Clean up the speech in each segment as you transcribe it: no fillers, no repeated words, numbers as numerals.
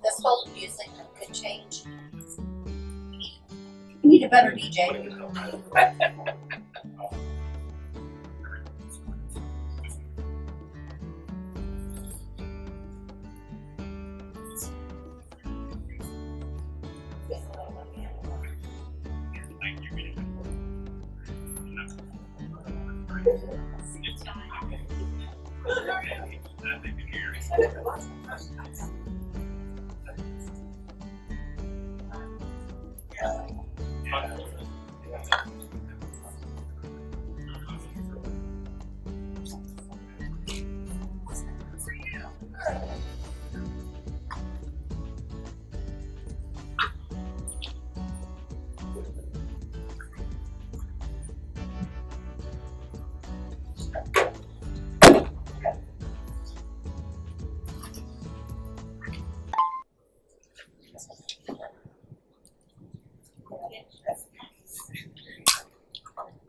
This whole music could change. You need a better DJ.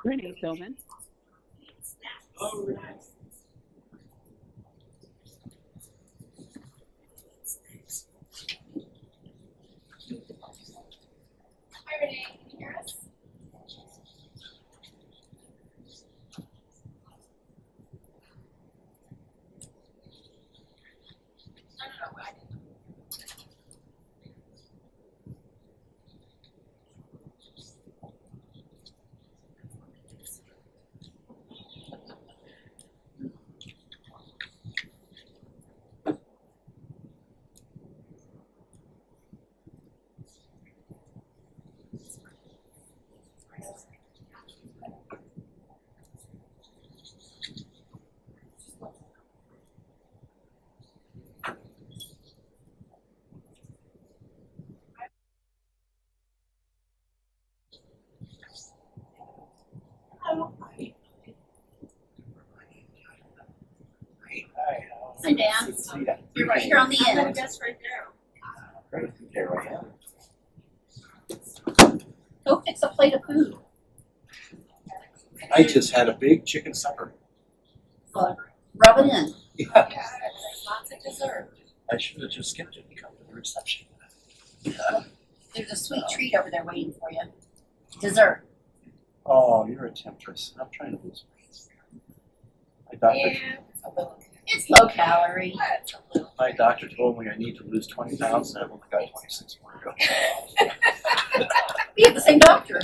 Renee Tillman. Hi, Renee. Can you hear us? No. I didn't. Hi, Dan. You're right here on the end. That's right there. Go fix a plate of food. I just had a big chicken supper. Rub it in. Yeah. There's lots of dessert. I should have just skipped it and come to the reception. There's a sweet treat over there waiting for you. Dessert. Oh, you're a temptress. I'm trying to lose weight. It's low calorie. My doctor told me I need to lose 20 pounds, and I've only got 26 more to go. We have the same doctor.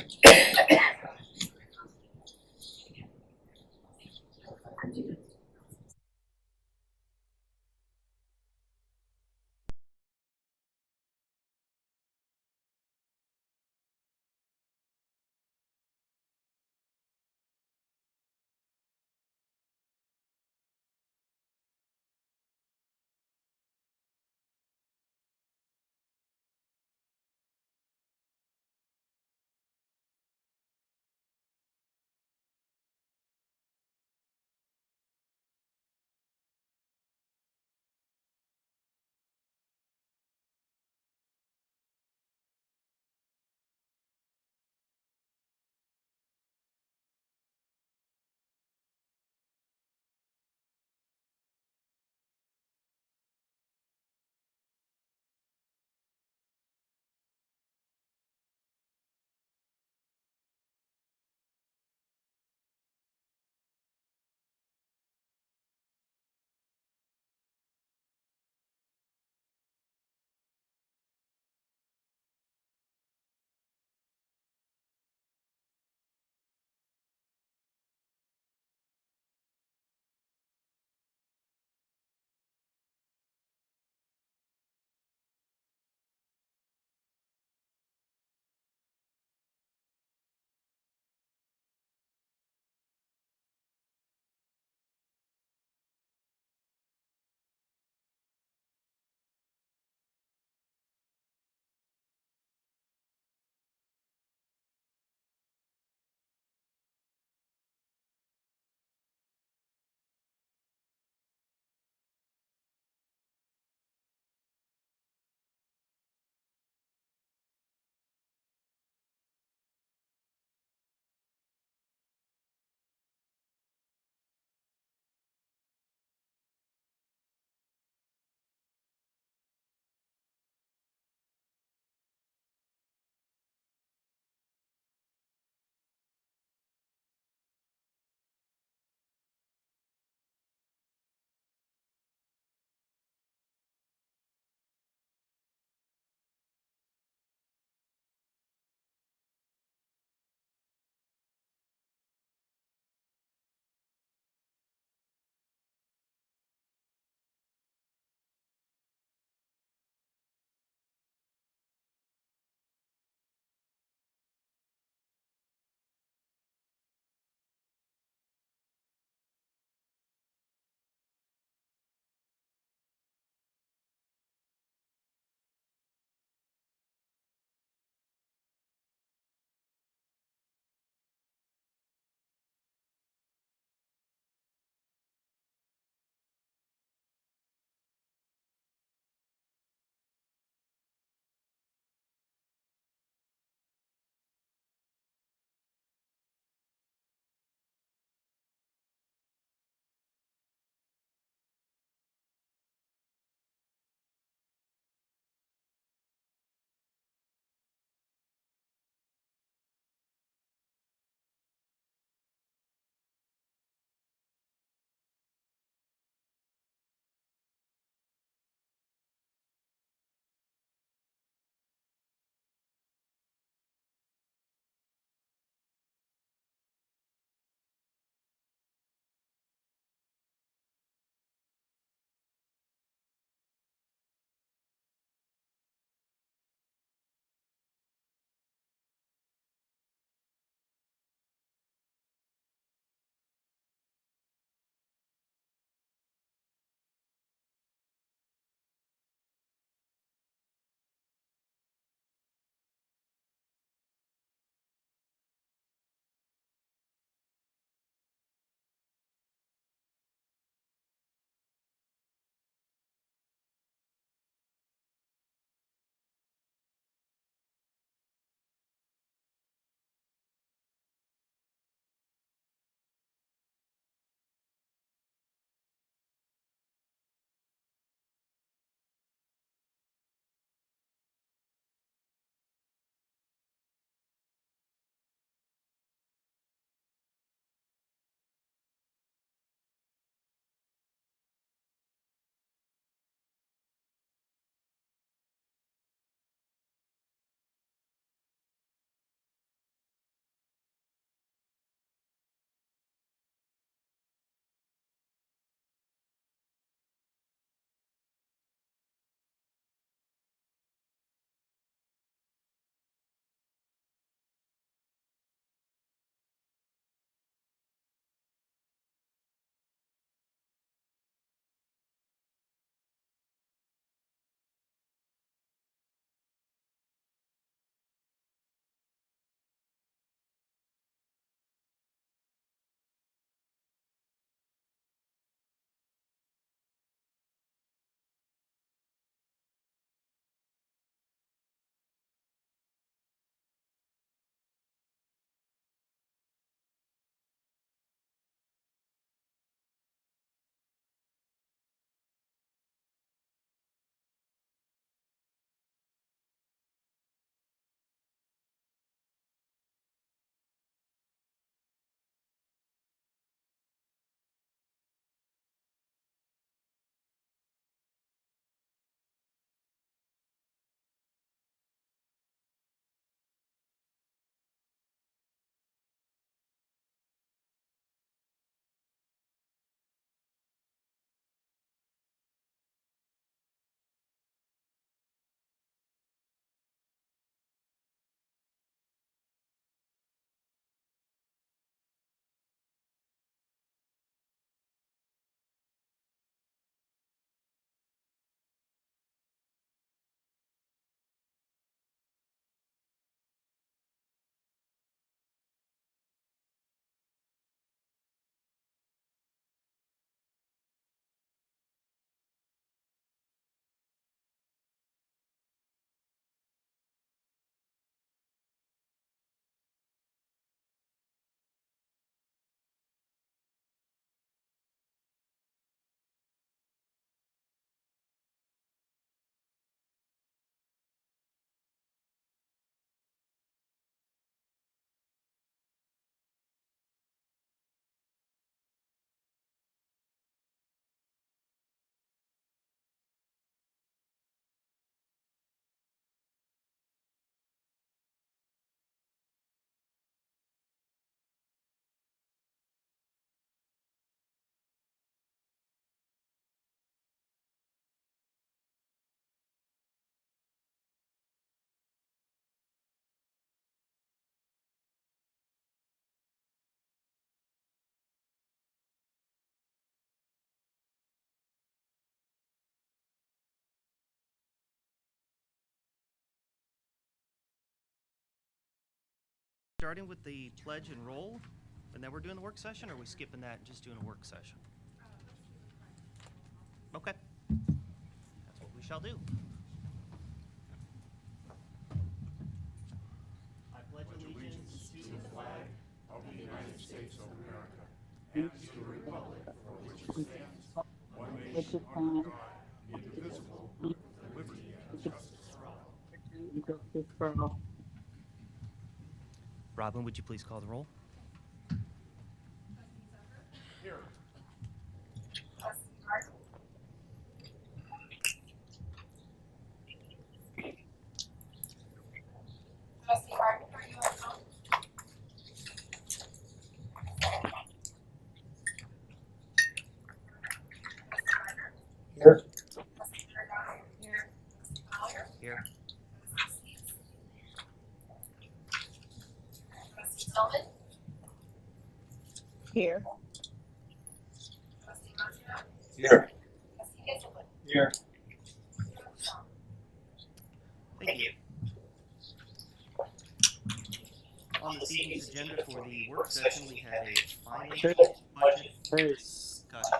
starting with the pledge and roll, and then we're doing the work session, or are we skipping that and just doing a work session? Okay. That's what we shall do. I pledge allegiance to the flag of the United States of America and to the republic for which it stands, one nation under God, indivisible, with liberty and justice for all. Robin, would you please call the roll? Here. Trustee Martin, are you on phone? Here. Trustee Giordano? Here. Trustee Collier? Here. Trustee Tillman? Here. Trustee Montano? Here. Trustee Hazelwood? Here. Thank you. On this evening's agenda for the work session, we have a financial budget discussion.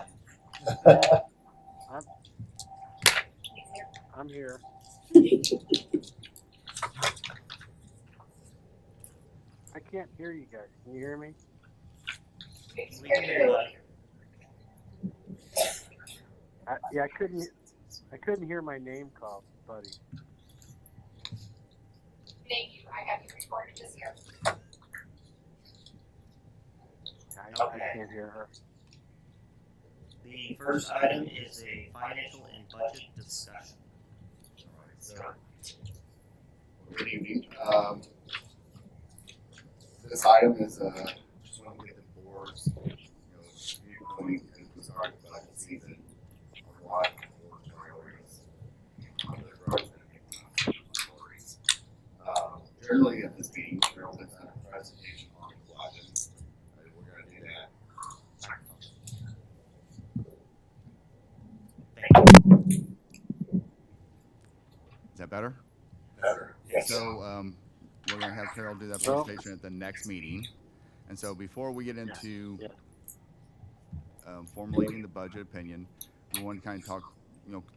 I'm here. I can't hear you guys. Can you hear me? We can hear you. I couldn't hear my name called, buddy. Thank you, I have you recorded this year. I can't hear her. The first item is a financial and budget discussion. So, good evening. This item is just want to get the board's, viewpoint as we start the budget season of what the board's priorities on the growth and priorities. Generally at this meeting, Cheryl has done a presentation on the items. We're going to do that. Thank you. Is that better? Better. Yes. So we're going to have Carol do that presentation at the next meeting. And so before we get into formulating the budget opinion, we want to kind of talk,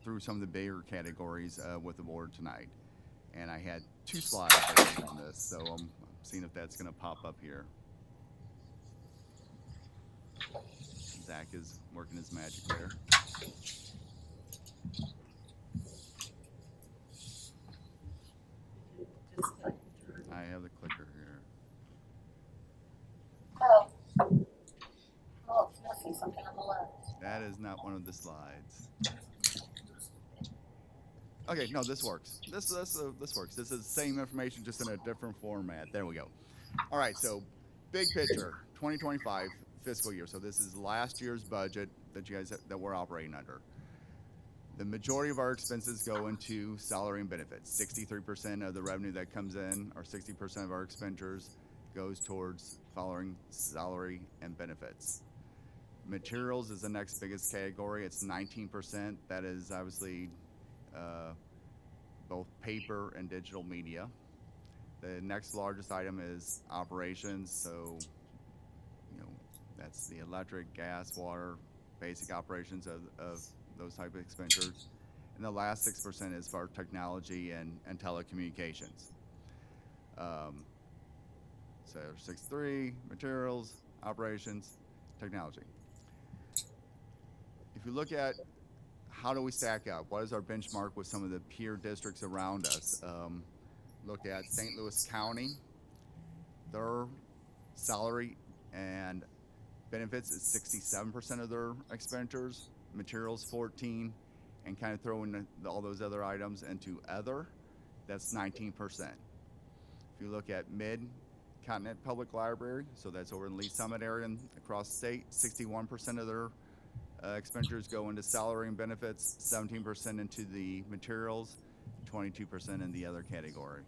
through some of the bigger categories with the board tonight. And I had 2 slides on this, so I'm seeing if that's going to pop up here. Zach is working his magic there. I have the clicker here. Oh, I see something on the left. That is not one of the slides. Okay, no, this works. This works. This is the same information, just in a different format. There we go. All right, so big picture, 2025 fiscal year. So this is last year's budget that we're operating under. The majority of our expenses go into salary and benefits. 63% of the revenue that comes in, or 60% of our expenditures, goes towards following salary and benefits. Materials is the next biggest category. It's 19%. That is obviously both paper and digital media. The next largest item is operations. So, that's the electric, gas, water, basic operations of those type of expenditures. And the last 6% is for technology and telecommunications. So 6.3, materials, operations, technology. If you look at how do we stack up, what is our benchmark with some of the peer districts around us? Look at St. Louis County. Their salary and benefits is 67% of their expenditures, materials 14, and kind of throwing all those other items into other, that's 19%. If you look at Mid-Continent Public Library, so that's over in Lee Summit area and across the state, 61% of their expenditures go into salary and benefits, 17% into the materials, 22% in the other category.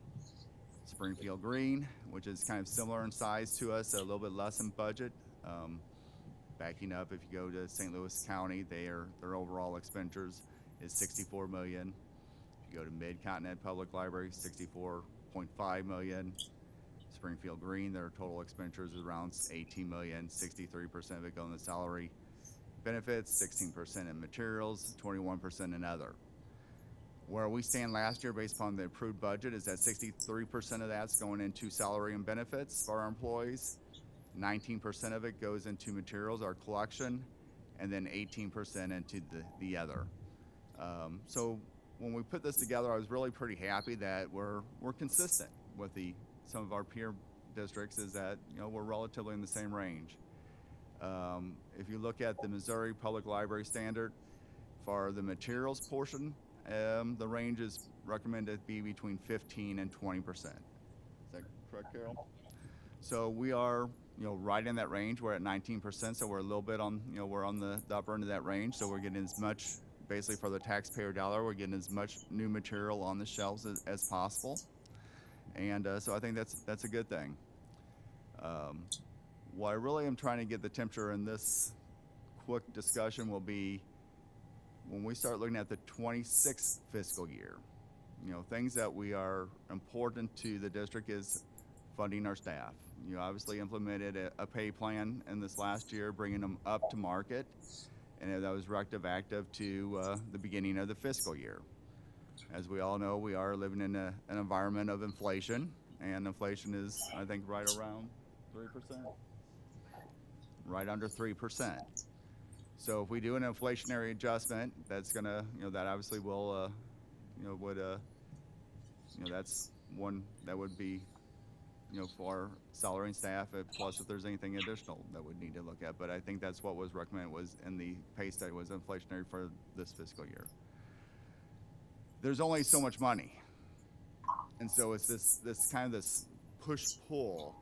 Springfield Green, which is kind of similar in size to us, a little bit less in budget. Backing up, if you go to St. Louis County, their overall expenditures is $64 million. If you go to Mid-Continent Public Library, $64.5 million. Springfield Green, their total expenditures is around 18 million, 63% of it going to salary benefits, 16% in materials, 21% in other. Where we stand last year based upon the approved budget is that 63% of that's going into salary and benefits for our employees, 19% of it goes into materials, our collection, and then 18% into the other. So when we put this together, I was really pretty happy that we're consistent with some of our peer districts, is that, you know, we're relatively in the same range. If you look at the Missouri Public Library standard for the materials portion, the range is recommended to be between 15 and 20%. Is that correct, Carol? So we are, you know, right in that range. We're at 19%, so we're a little bit on, you know, we're on the upper end of that range. So we're getting as much, basically for the taxpayer dollar, we're getting as much new material on the shelves as possible. And so I think that's a good thing. What I really am trying to get the temperature in this quick discussion will be when we start looking at the 26th fiscal year. You know, things that we are important to the district is funding our staff. You obviously implemented a pay plan in this last year, bringing them up to market, and that was retroactive to the beginning of the fiscal year. As we all know, we are living in an environment of inflation, and inflation is, I think, right around 3%, right under 3%. So if we do an inflationary adjustment, that's gonna, you know, that obviously will, you know, would, you know, that's one that would be, you know, for salary and staff, plus if there's anything additional that we'd need to look at. But I think that's what was recommended, was in the pay study, was inflationary for this fiscal year. There's only so much money, and so it's this kind of this push-pull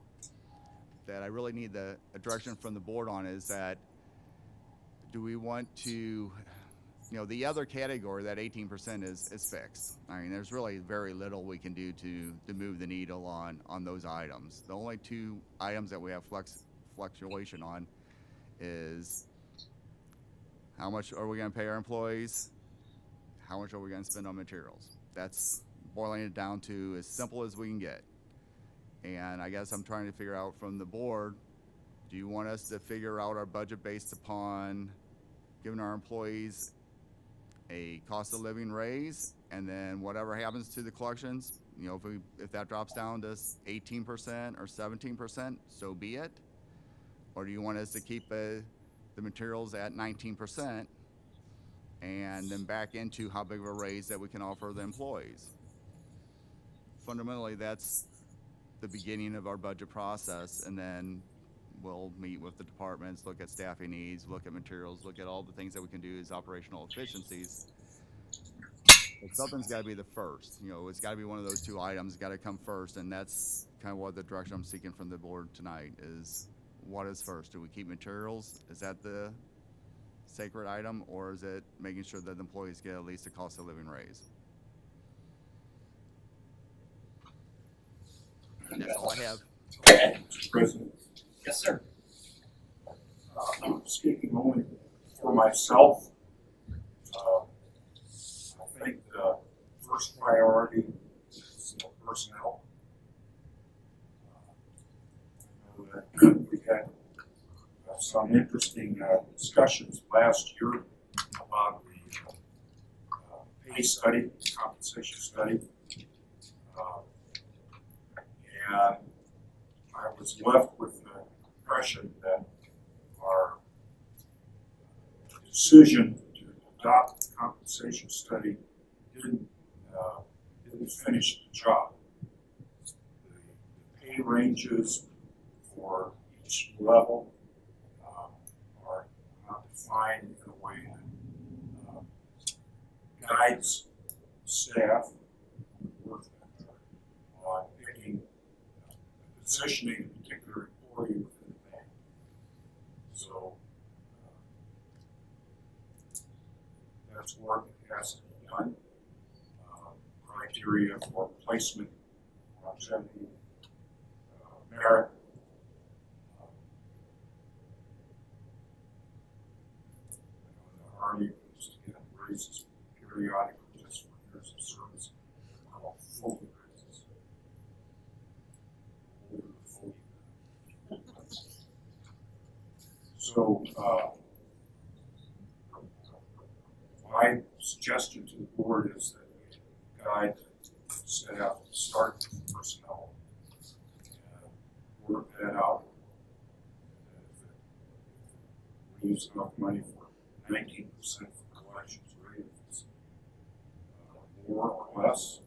that I really need a direction from the board on, is that, do we want to, you know, the other category, that 18% is fixed. I mean, there's really very little we can do to move the needle on those items. The only two items that we have fluctuation on is how much are we going to pay our employees, how much are we going to spend on materials. That's boiling it down to as simple as we can get. And I guess I'm trying to figure out from the board, do you want us to figure out our budget based upon giving our employees a cost of living raise, and then whatever happens to the collections, you know, if that drops down to 18% or 17%, so be it? Or do you want us to keep the materials at 19% and then back into how big of a raise that we can offer the employees? Fundamentally, that's the beginning of our budget process, and then we'll meet with the departments, look at staffing needs, look at materials, look at all the things that we can do as operational efficiencies. But something's got to be the first. You know, it's got to be one of those two items, got to come first, and that's kind of what the direction I'm seeking from the board tonight is, what is first? Do we keep materials? Is that the sacred item, or is it making sure that the employees get at least a cost of living raise? And that's all I have. Mr. President, Yes, sir. I'm speaking only for myself. I think the first priority is personnel. I know that we had some interesting discussions last year about the pay study, compensation study. And I was left with the impression that our decision to adopt the compensation study didn't finish the job. The pay ranges for each level are not defined in a way that guides staff on picking positioning a particular employee within the bank. So that's work that has to be done. Criteria for placement, longevity, merit. The Army used to get raises periodically just for years of service, called full raises. So, my suggestion to the board is that we guide staff, start with personnel, and work that out. And if we use enough money for 19% for collections rate, if it's more or less,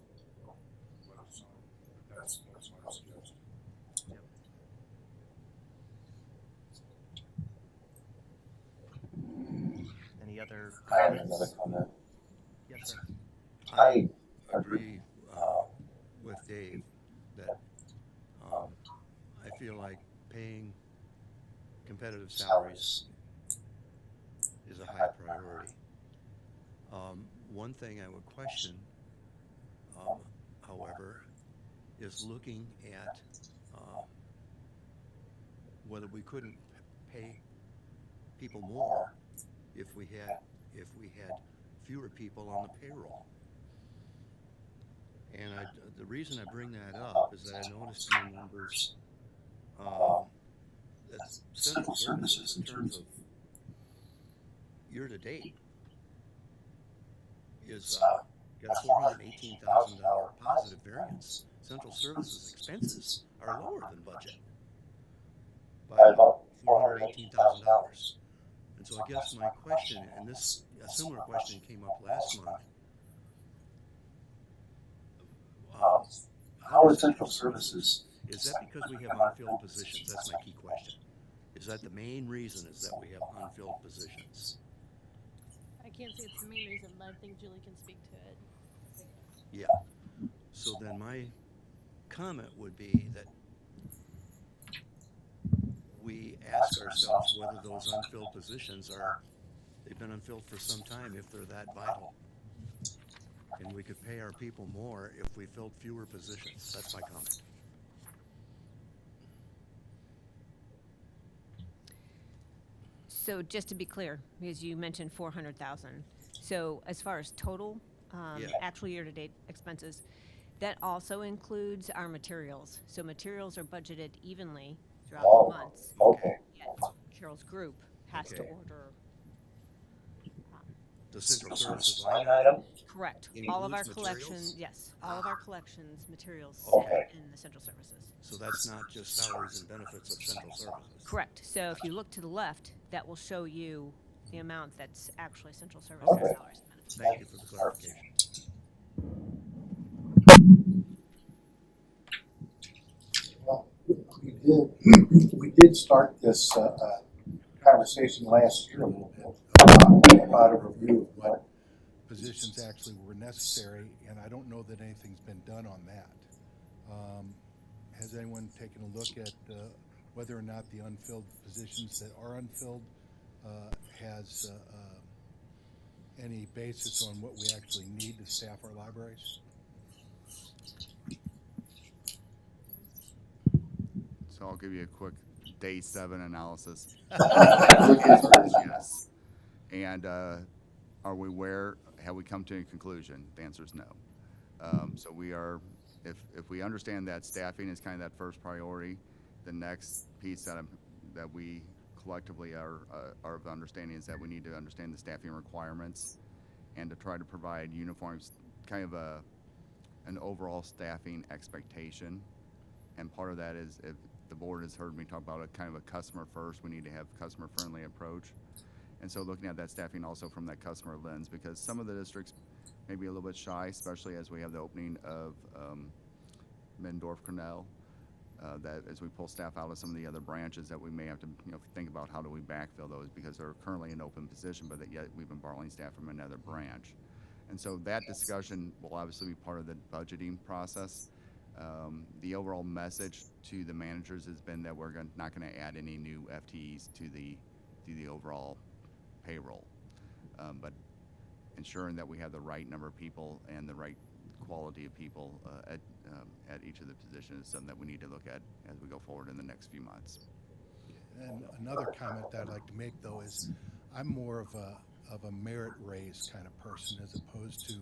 that's my suggestion. Any other I have comments? another comment. Yes, sir. I agree. agree with Dave that I feel like paying competitive salaries is a high priority. One thing I would question, however, is looking at whether we couldn't pay people more if we had fewer people on the payroll. And the reason I bring that up is that I noticed in the numbers that central services in terms of year to date is got a $418,000 positive variance. Central services expenses are lower than budget by about $418,000. And so I guess my question, and a similar question came up last month, How are central services? is that because we have unfilled positions? That's my key question. Is that the main reason, is that we have unfilled positions? I can't say it's the main reason, but I think Julie can speak to it. Yeah. So then my comment would be that we ask ourselves whether those unfilled positions they've been unfilled for some time, if they're that vital. And we could pay our people more if we filled fewer positions. That's my comment. So just to be clear, because you mentioned 400,000. So as far as total, Yeah. actual year-to-date expenses, that also includes our materials. So materials are budgeted evenly throughout the months. Okay. Yet Carol's group has to Okay. order. The central services Line item? Correct. All of our Includes collections, materials? yes, all of our collections, materials Okay. sit in the central services. So that's not just salaries and benefits of central services. Correct. So if you look to the left, that will show you the amount that's actually central services Okay. salaries and benefits. Thank you for the clarification. Well, we did start this conversation last year a little bit about a review of what Positions actually were necessary, and I don't know that anything's been done on that. Has anyone taken a look at whether or not the unfilled positions that are unfilled has any basis on what we actually need to staff our libraries? So I'll give you a quick day 7 analysis. Yes. Yes. And are we aware, have we come to a conclusion? The answer is no. So we are, if we understand that staffing is kind of that first priority, the next piece that we collectively are of understanding is that we need to understand the staffing requirements and to try to provide uniforms, kind of an overall staffing expectation. And part of that is, if the board has heard me talk about a kind of a customer first, we need to have customer friendly approach. And so looking at that staffing also from that customer lens, because some of the districts may be a little bit shy, especially as we have the opening of Middendorf Cornell, that as we pull staff out of some of the other branches, that we may have to think about how do we backfill those, because they're currently an open position, but that yet we've been borrowing staff from another branch. And so that discussion will obviously be part of the budgeting process. The overall message to the managers has been that we're not going to add any new FTEs to the overall payroll, but ensuring that we have the right number of people and the right quality of people at each of the positions is something that we need to look at as we go forward in the next few months. And another comment that I'd like to make, though, is I'm more of a merit raise kind of person, as opposed to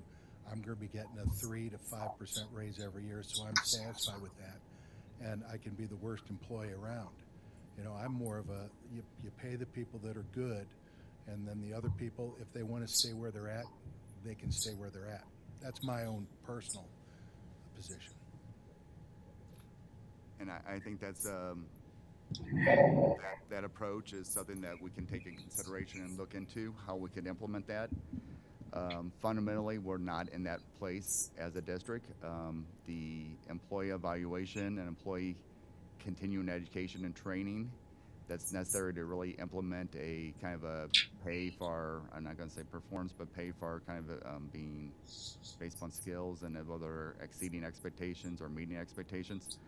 I'm going to be getting a 3 to 5% raise every year, so I'm satisfied with that, and I can be the worst employee around. You know, I'm more of a, you pay the people that are good, and then the other people, if they want to stay where they're at, they can stay where they're at. That's my own personal position. And I think that's that approach is something that we can take in consideration and look into how we can implement that. Fundamentally, we're not in that place as a district. The employee evaluation and employee continuing education and training that's necessary to really implement a kind of a pay for, I'm not going to say performance, but pay for kind of being based on skills and whether exceeding expectations or meeting expectations.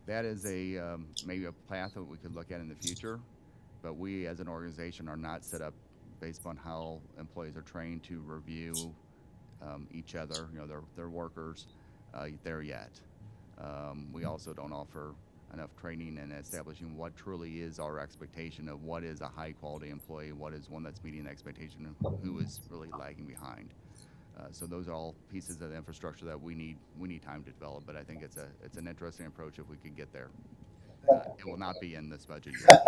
That is a maybe a path that we could look at in the future, but we as an organization are not set up based on how employees are trained to review each other, you know, their workers there yet. We also don't offer enough training in establishing what truly is our expectation of what is a high quality employee, what is one that's meeting the expectation, and who is really lagging behind. So those are all pieces of the infrastructure that we need time to develop, but I think it's an interesting approach if we can get there. It will not be in this budget year.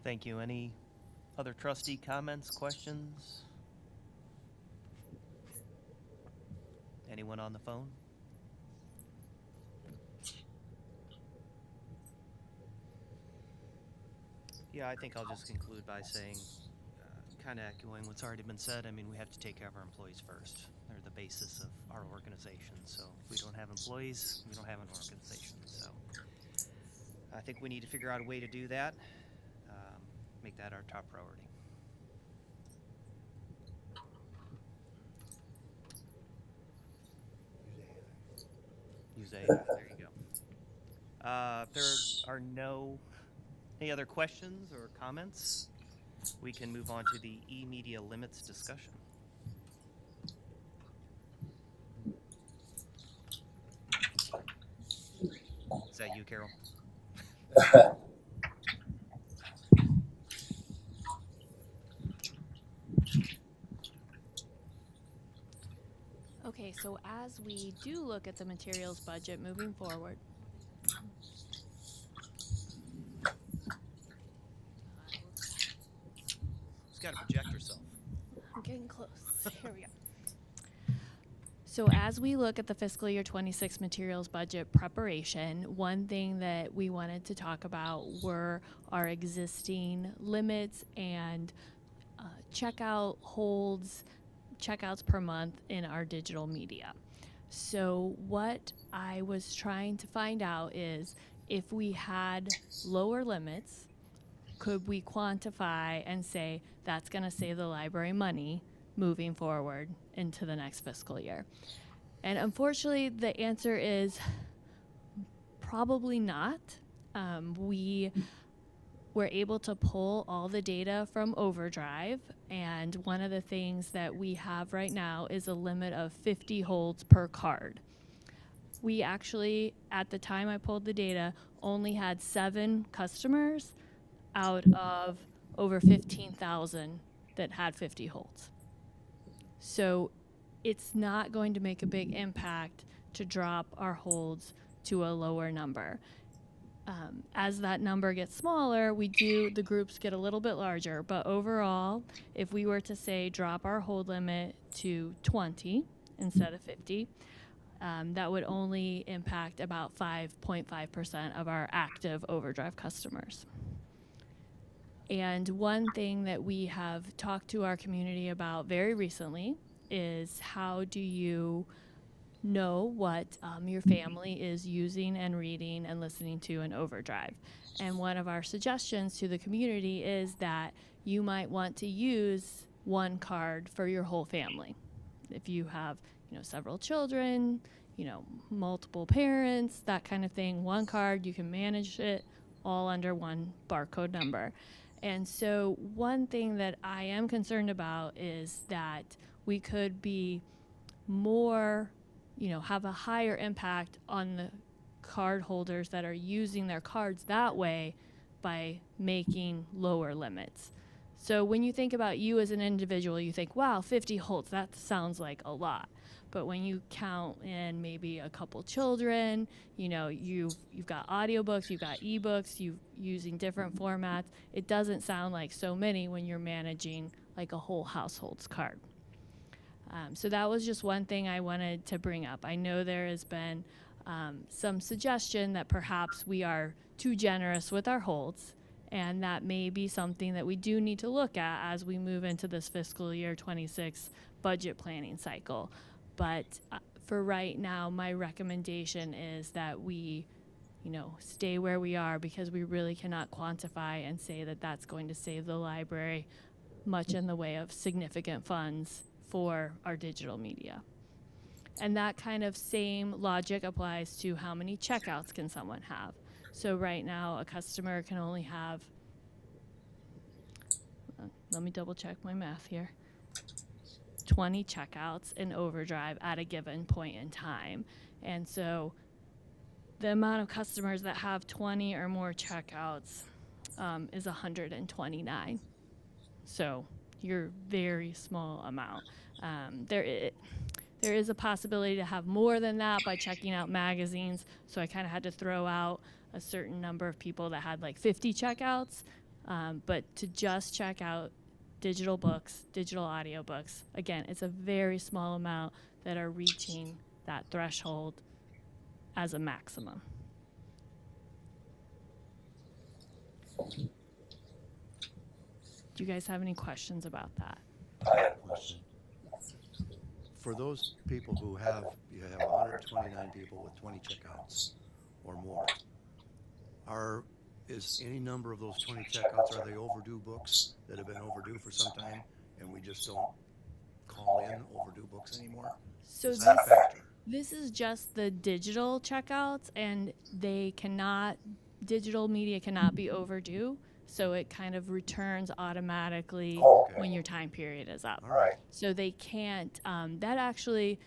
Thank you. Any other trustee comments, questions? Anyone on the phone? Yeah, I think I'll just conclude by saying, kind of echoing what's already been said. I mean, we have to take care of our employees first. They're the basis of our organization. So if we don't have employees, we don't have an organization. So I think we need to figure out a way to do that. Make that our top priority. Use AI. There you go. If there are any other questions or comments, we can move on to the e-media limits discussion. Is that you, Carol? Okay, so as we do look at the materials budget moving forward, Just got to project yourself. I'm getting close. Here we go. So as we look at the fiscal year 26 materials budget preparation, one thing that we wanted to talk about were our existing limits and checkout holds, checkouts per month in our digital media. So what I was trying to find out is if we had lower limits, could we quantify and say that's going to save the library money moving forward into the next fiscal year? And unfortunately, the answer is probably not. We were able to pull all the data from Overdrive, and one of the things that we have right now is a limit of 50 holds per card. We actually, at the time I pulled the data, only had 7 customers out of over 15,000 that had 50 holds. So it's not going to make a big impact to drop our holds to a lower number. As that number gets smaller, the groups get a little bit larger, but overall, if we were to say drop our hold limit to 20 instead of 50, that would only impact about 5.5% of our active Overdrive customers. And one thing that we have talked to our community about very recently is how do you know what your family is using and reading and listening to in Overdrive. And one of our suggestions to the community is that you might want to use one card for your whole family. If you have, several children, multiple parents, that kind of thing, one card, you can manage it all under one barcode number. And so one thing that I am concerned about is that we could be more, have a higher impact on the card holders that are using their cards that way by making lower limits. So when you think about you as an individual, you think, wow, 50 holds, that sounds like a lot. But when you count in maybe a couple children, you know, you've got audiobooks, you've got ebooks, you're using different formats, it doesn't sound like so many when you're managing like a whole household's card. So that was just one thing I wanted to bring up. I know there has been some suggestion that perhaps we are too generous with our holds, and that may be something that we do need to look at as we move into this fiscal year 26 budget planning cycle. But for right now, my recommendation is that we, you know, stay where we are, because we really cannot quantify and say that that's going to save the library much in the way of significant funds for our digital media. And that kind of same logic applies to how many checkouts can someone have. So right now, a customer can only have, let me double check my math here, 20 checkouts in Overdrive at a given point in time. And so the amount of customers that have 20 or more checkouts is 129. So you're very small amount. There is a possibility to have more than that by checking out magazines. So I kind of had to throw out a certain number of people that had like 50 checkouts. But to just check out digital books, digital audiobooks, again, it's a very small amount that are reaching that threshold as a maximum. Do you guys have any questions about that? I have a question. For those people who you have 129 people with 20 checkouts or more, is any number of those 20 checkouts, are they overdue books that have been overdue for some time, and we just don't call in overdue books anymore? So Is that a factor? this is just the digital checkouts, and digital media cannot be overdue. So it kind of returns automatically when your time period is up. All right. So they can't, that actually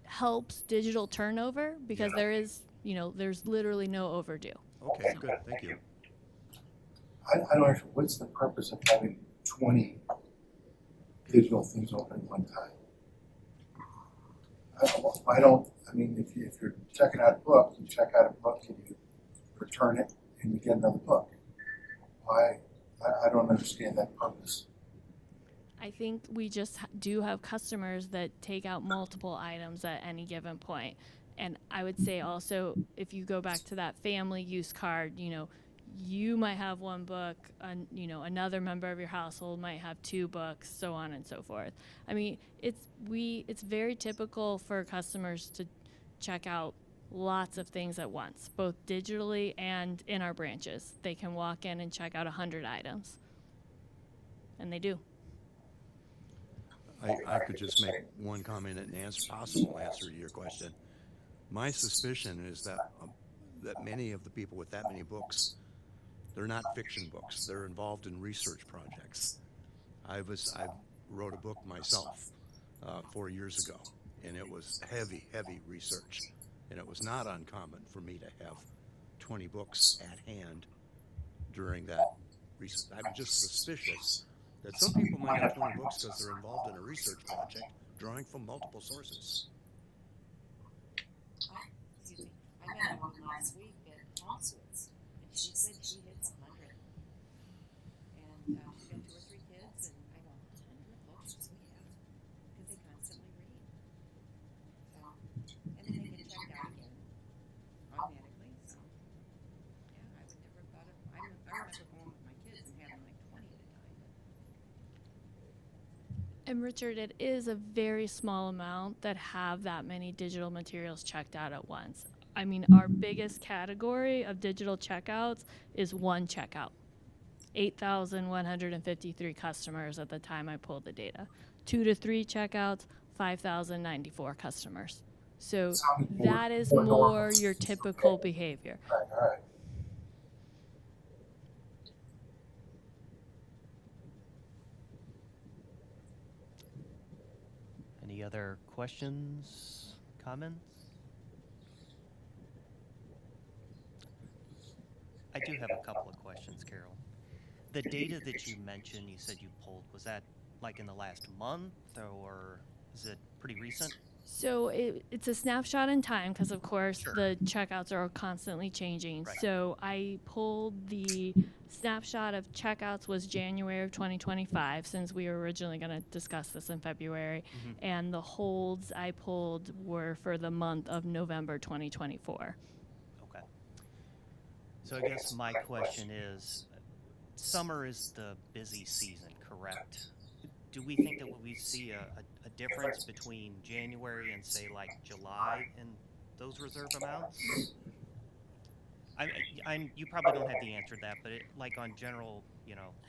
helps digital turnover, because there's literally no overdue. Okay, good, thank you. I don't understand, what's the purpose of having 20 digital things open at one time? I mean, if you're checking out a book, you check out a book and you return it and you get another book. Why? I don't understand that purpose. I think we just do have customers that take out multiple items at any given point. And I would say also, if you go back to that family use card, you might have one book, another member of your household might have 2 books, so on and so forth. I mean, it's very typical for customers to check out lots of things at once, both digitally and in our branches. They can walk in and check out 100 items, and they do. I could just make one comment and possible answer to your question. My suspicion is that many of the people with that many books, they're not fiction books. They're involved in research projects. I wrote a book myself 4 years ago, and it was heavy research. And it was not uncommon for me to have 20 books at hand during that research. I'm just suspicious that some people might have 20 books because they're involved in a research project, drawing from multiple sources. Excuse me. I met a woman last week at Concerts, and she said she hits 100. And she's got 2 or 3 kids, and I go, 100 books? We have, because they constantly read. So, and then they get checked out again automatically. So, yeah, I would never have thought of. I remember going with my kids and having like 20 at a time. And Richard, it is a very small amount that have that many digital materials checked out at once. I mean, our biggest category of digital checkouts is one checkout. 8,153 customers at the time I pulled the data. 2 to 3 checkouts, 5,094 customers. So that is more your typical behavior. All right. Any other questions, comments? I do have a couple of questions, Carol. The data that you mentioned, you said you pulled, was that like in the last month, or is it pretty recent? So it's a snapshot in time because, of course, the checkouts are constantly changing. Right. So I pulled the snapshot of checkouts was January of 2025, since we were originally going to discuss this in February. And the holds I pulled were for the month of November 2024. Okay. So I guess my question is, summer is the busy season, correct? Do we think that we see a difference between January and, say, like July in those reserve amounts? You probably don't have the answer to that, but like on general,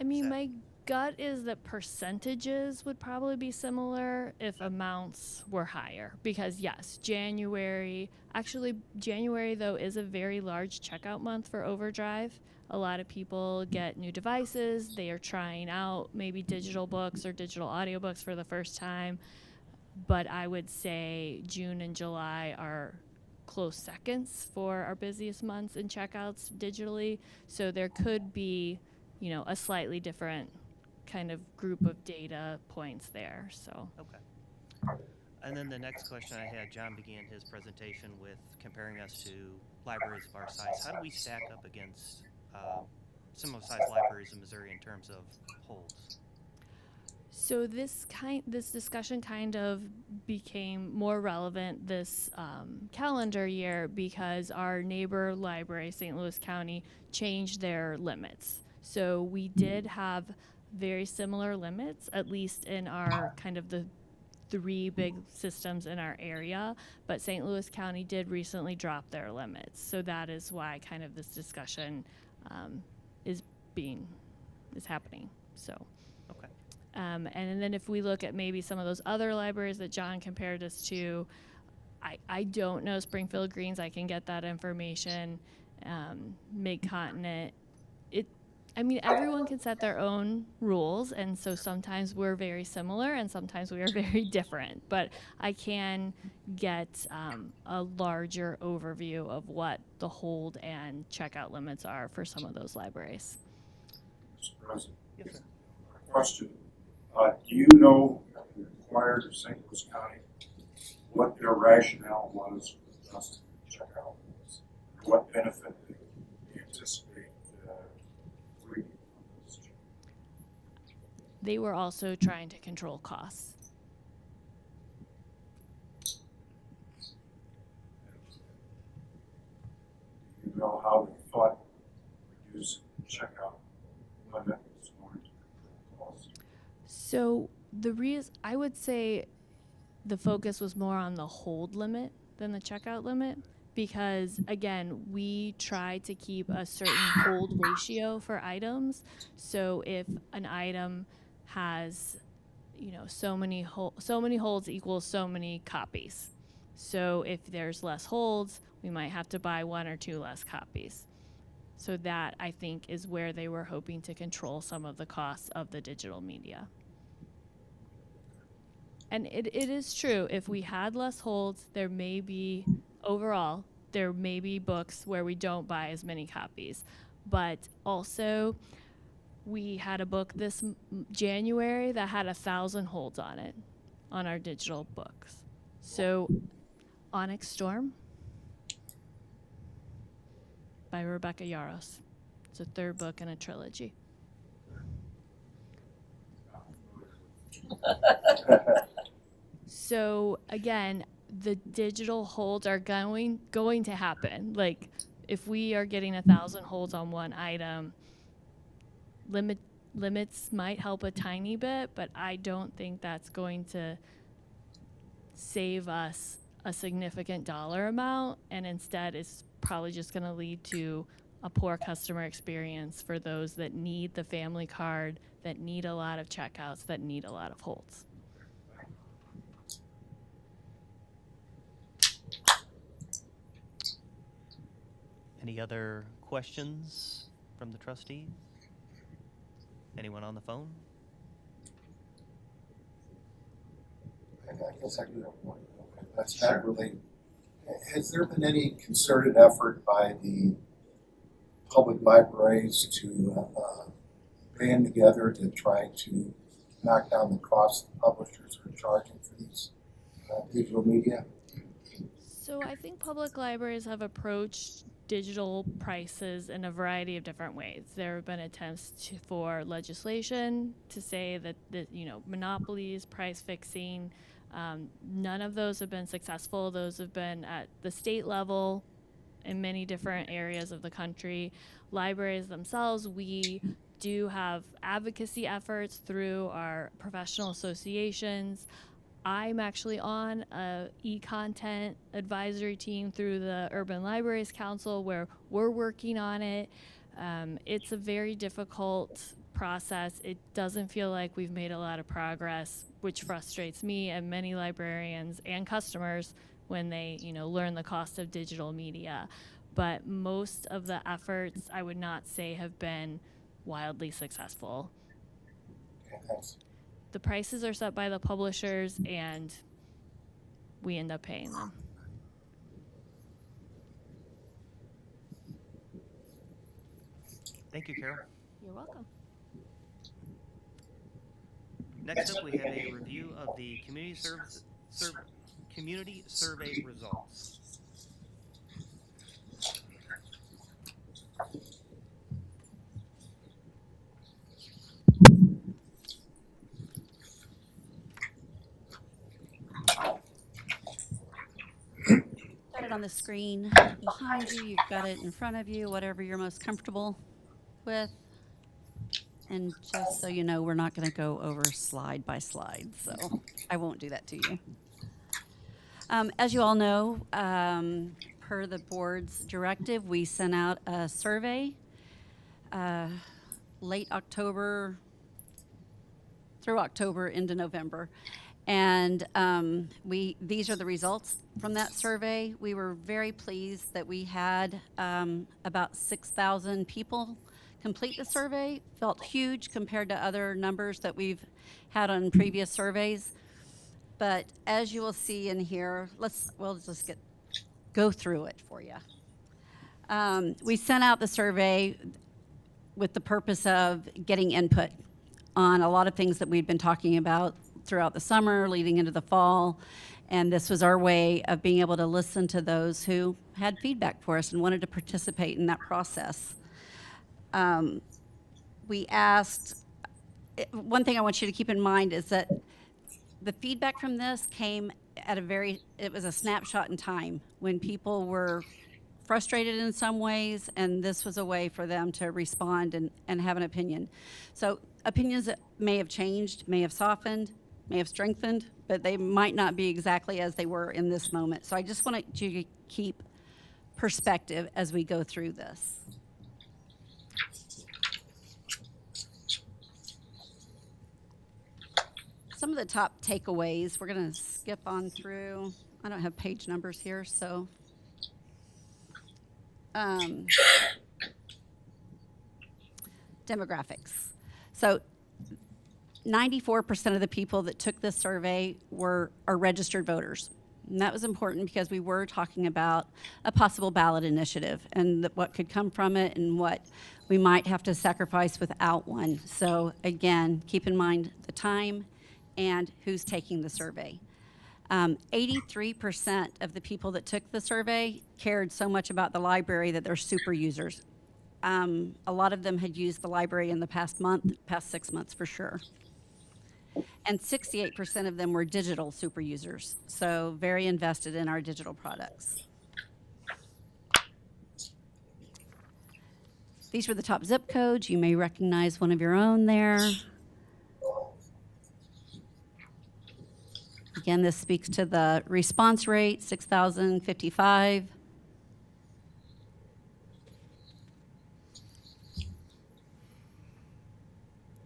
I mean, my gut is that percentages would probably be similar if amounts were higher. Because yes, January though is a very large checkout month for Overdrive. A lot of people get new devices. They are trying out maybe digital books or digital audiobooks for the first time. But I would say June and July are close seconds for our busiest months in checkouts digitally. So there could be, a slightly different kind of group of data points there. So. Okay. And then the next question I had, John began his presentation with comparing us to libraries of our size. How do we stack up against similar sized libraries in Missouri in terms of holds? So this discussion kind of became more relevant this calendar year because our neighbor library, St. Louis County, changed their limits. So we did have very similar limits, at least in our kind of the 3 big systems in our area, but St. Louis County did recently drop their limits. So that is why kind of this discussion is happening. So. Okay. And then if we look at maybe some of those other libraries that John compared us to, I don't know Springfield Greens. I can get that information. Mid-Continent. Everyone can set their own rules, and so sometimes we're very similar and sometimes we are very different. But I can get a larger overview of what the hold and checkout limits are for some of those libraries. Mr. President. Yes, sir. Question. Do you know, inquired of St. Louis County, what their rationale was for adjusting the checkout limits? What benefit they anticipate reaping from this change? They were also trying to control costs. Do you know how they thought reducing the checkout limit was going to control costs? So I would say the focus was more on the hold limit than the checkout limit because, again, we try to keep a certain hold ratio for items. So if an item has, so many holds equals so many copies. So if there's less holds, we might have to buy 1 or 2 less copies. So that, I think, is where they were hoping to control some of the costs of the digital media. And it is true, if we had less holds, there may be books where we don't buy as many copies. But also, we had a book this January that had 1,000 holds on it, on our digital books. So, Onyx Storm by Rebecca Yarros. It's a 3rd book in a trilogy. So again, the digital holds are going to happen. Like if we are getting 1,000 holds on one item, limits might help a tiny bit, but I don't think that's going to save us a significant dollar amount, and instead it's probably just going to lead to a poor customer experience for those that need the family card, that need a lot of checkouts, that need a lot of holds. Any other questions from the trustees? Anyone on the phone? I guess I do have one. That's not related. Has there been any concerted effort by the public libraries to band together to try to knock down the costs the publishers are charging for these digital media? So I think public libraries have approached digital prices in a variety of different ways. There have been attempts for legislation to say that monopolies, price fixing, none of those have been successful. Those have been at the state level in many different areas of the country. Libraries themselves, we do have advocacy efforts through our professional associations. I'm actually on a e-content advisory team through the Urban Libraries Council where we're working on it. It's a very difficult process. It doesn't feel like we've made a lot of progress, which frustrates me and many librarians and customers when they, learn the cost of digital media. But most of the efforts, I would not say, have been wildly successful. Okay, thanks. The prices are set by the publishers, and we end up paying them. Thank you, Carol. You're welcome. Next up, we have a review of the community survey results. Got it on the screen behind you. You've got it in front of you, whatever you're most comfortable with. And just so you know, we're not going to go over slide by slide, so I won't do that to you. As you all know, per the board's directive, we sent out a survey late October through October into November. And these are the results from that survey. We were very pleased that we had about 6,000 people complete the survey. Felt huge compared to other numbers that we've had on previous surveys. But as you will see in here, we'll just go through it for you. We sent out the survey with the purpose of getting input on a lot of things that we'd been talking about throughout the summer, leading into the fall. And this was our way of being able to listen to those who had feedback for us and wanted to participate in that process. We asked, one thing I want you to keep in mind is that the feedback from this came at it was a snapshot in time when people were frustrated in some ways, and this was a way for them to respond and have an opinion. So opinions that may have changed, may have softened, may have strengthened, but they might not be exactly as they were in this moment. So I just want you to keep perspective as we go through this. Some of the top takeaways, we're going to skip on through. I don't have page numbers here, so. Demographics. So 94% of the people that took this survey are registered voters. And that was important because we were talking about a possible ballot initiative and what could come from it and what we might have to sacrifice without one. So again, keep in mind the time and who's taking the survey. 83% of the people that took the survey cared so much about the library that they're super users. A lot of them had used the library in the past 6 months for sure. And 68% of them were digital super users, so very invested in our digital products. These were the top zip codes. You may recognize one of your own there. Again, this speaks to the response rate, 6,055.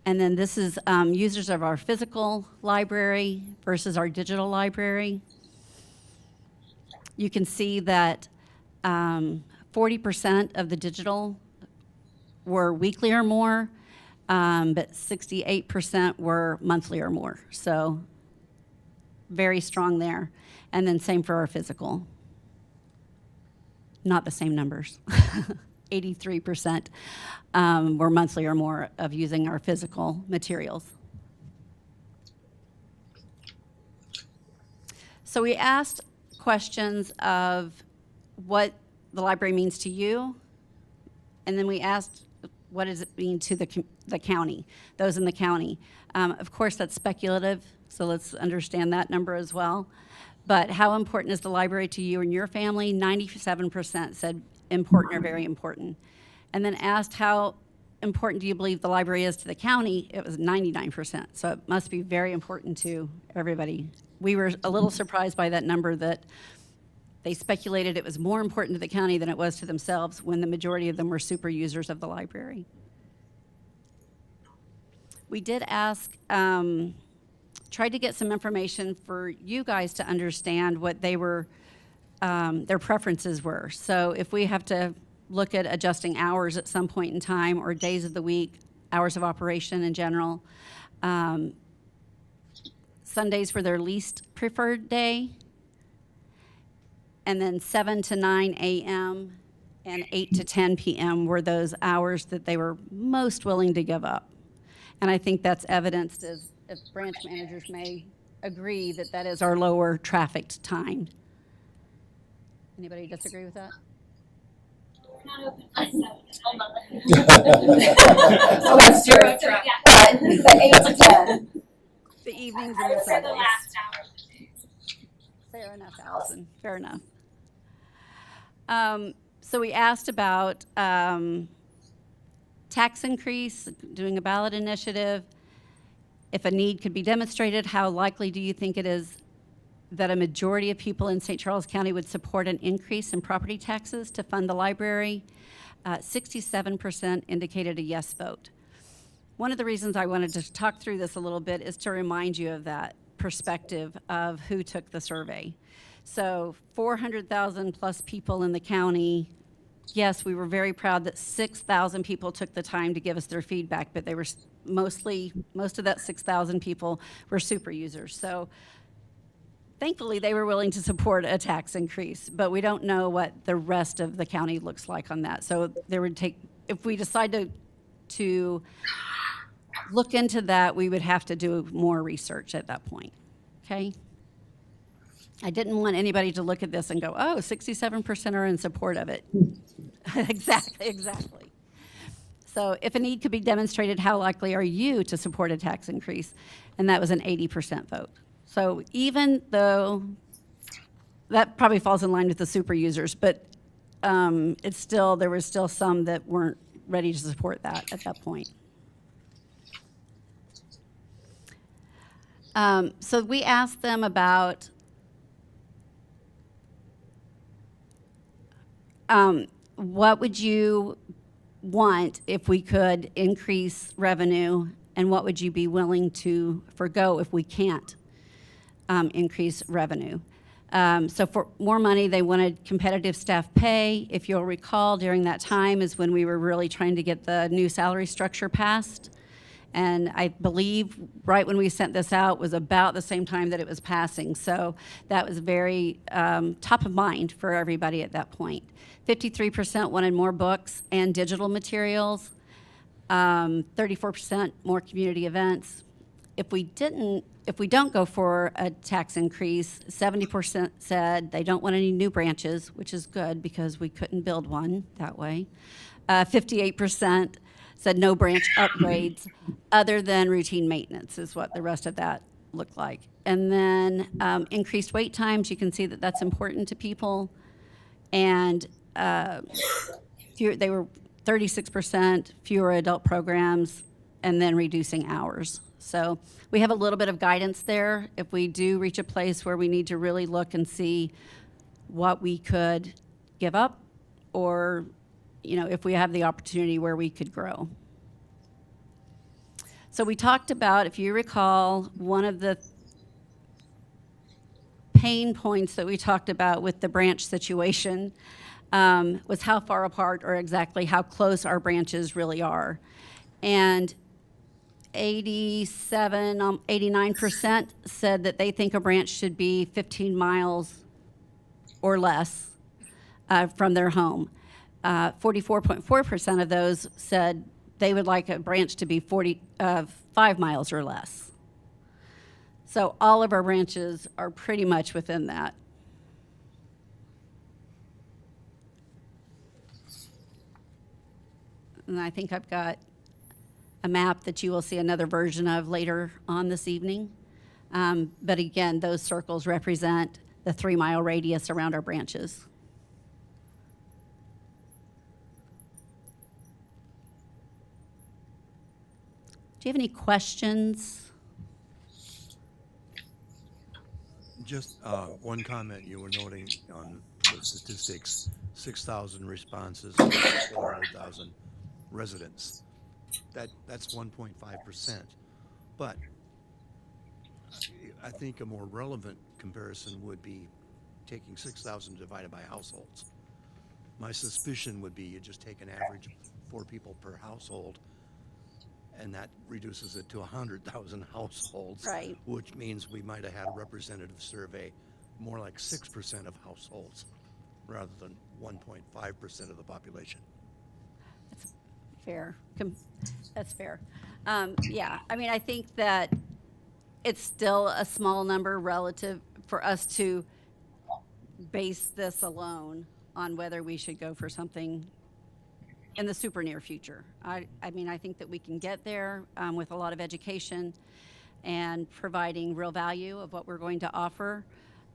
And then this is users of our physical library versus our digital library. You can see that 40% of the digital were weekly or more, but 68% were monthly or more. So very strong there. And then same for our physical. Not the same numbers. 83% were monthly or more of using our physical materials. So we asked questions of what the library means to you, and then we asked what does it mean to the county, those in the county. Of course, that's speculative, so let's understand that number as well. But how important is the library to you and your family? 97% said important or very important. And then asked how important do you believe the library is to the county? It was 99%, so it must be very important to everybody. We were a little surprised by that number, that they speculated it was more important to the county than it was to themselves, when the majority of them were super users of the library. We did ask, tried to get some information for you guys to understand what they were, their preferences were. So if we have to look at adjusting hours at some point in time, or days of the week, hours of operation in general, Sundays were their least preferred day, and then 7 to 9 a.m. and 8 to 10 p.m. were those hours that they were most willing to give up. And I think that's evidenced as if branch managers may agree that that is our lower trafficked time. Anybody disagree with that? We're not open by 7 to 9. So that's true. Yeah. But the 8 to 10. The evenings I and the would say the Sundays. last hour of the day. Fair enough, Allison, fair enough. So we asked about tax increase, doing a ballot initiative. If a need could be demonstrated, how likely do you think it is that a majority of people in St. Charles County would support an increase in property taxes to fund the library? 67% indicated a yes vote. One of the reasons I wanted to talk through this a little bit is to remind you of that perspective of who took the survey. So 400,000 plus people in the county. Yes, we were very proud that 6,000 people took the time to give us their feedback, but they were most of that 6,000 people were super users. So thankfully, they were willing to support a tax increase, but we don't know what the rest of the county looks like on that. So there would take, if we decide to look into that, we would have to do more research at that point, okay? I didn't want anybody to look at this and go, oh, 67% are in support of it. Exactly. So if a need could be demonstrated, how likely are you to support a tax increase? And that was an 80% vote. So even though that probably falls in line with the super users, but it's still, there was still some that weren't ready to support that at that point. So we asked them about what would you want if we could increase revenue, and what would you be willing to forgo if we can't increase revenue? So for more money, they wanted competitive staff pay. If you'll recall, during that time is when we were really trying to get the new salary structure passed. And I believe right when we sent this out was about the same time that it was passing. So that was very top of mind for everybody at that point. 53% wanted more books and digital materials. 34% more community events. If we don't go for a tax increase, 70% said they don't want any new branches, which is good because we couldn't build one that way. 58% said no branch upgrades other than routine maintenance is what the rest of that looked like. And then increased wait times, you can see that that's important to people. And they were 36% fewer adult programs, and then reducing hours. So we have a little bit of guidance there if we do reach a place where we need to really look and see what we could give up, or if we have the opportunity where we could grow. So we talked about, if you recall, one of the pain points that we talked about with the branch situation was how far apart or exactly how close our branches really are. And 89% said that they think a branch should be 15 miles or less from their home. 44.4% of those said they would like a branch to be 5 miles or less. So all of our branches are pretty much within that. And I think I've got a map that you will see another version of later on this evening. But again, those circles represent the 3-mile radius around our branches. Do you have any questions? Just one comment you were noting on the statistics, 6,000 responses, 400,000 residents. That's 1.5%. But I think a more relevant comparison would be taking 6,000 divided by households. My suspicion would be you just take an average of 4 people per household, and that reduces it to 100,000 households. Right. Which means we might have had a representative survey more like 6% of households rather than 1.5% of the population. That's fair. That's fair. Yeah, I mean, I think that it's still a small number relative for us to base this alone on whether we should go for something in the super near future. I mean, I think that we can get there with a lot of education and providing real value of what we're going to offer,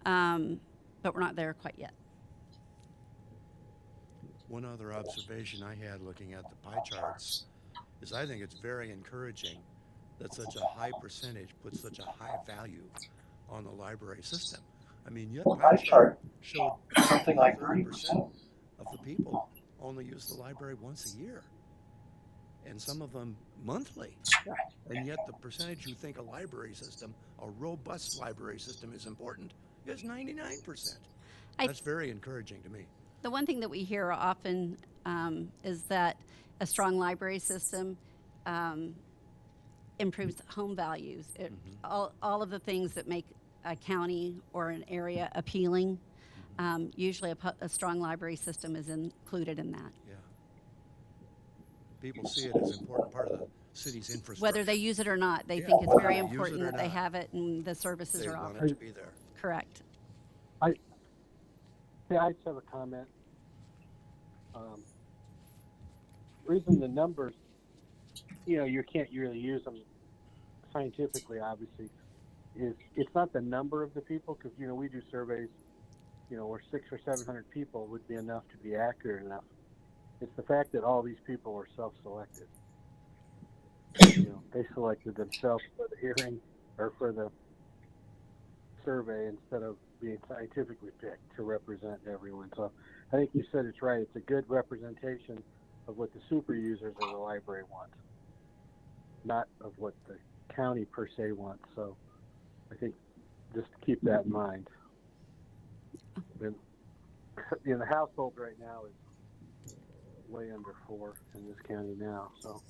but we're not there quite yet. One other observation I had looking at the pie charts is I think it's very encouraging that such a high percentage puts such a high value on the library system. I mean, your pie chart showed something like 30% of the people only use the library once a year, and some of them monthly. And yet the percentage who think a library system, a robust library system, is important is 99%. That's very encouraging to me. The one thing that we hear often is that a strong library system improves home values. All of the things that make a county or an area appealing, usually a strong library system is included in that. Yeah. People see it as an important part of the city's infrastructure. Whether they use it or not, they think it's very important that they have it and the services They are want offered. it to be there. Correct. Yeah, I just have a comment. Reason the numbers, you can't really use them scientifically, obviously, is it's not the number of the people, because, we do surveys, where 600 or 700 people would be enough to be accurate enough. It's the fact that all these people were self-selected. They selected themselves for the hearing or for the survey instead of being scientifically picked to represent everyone. So I think you said it's right. It's a good representation of what the super users of the library want, not of what the county per se wants. So I think just keep that in mind. And, the household right now is way under 4 in this county now. So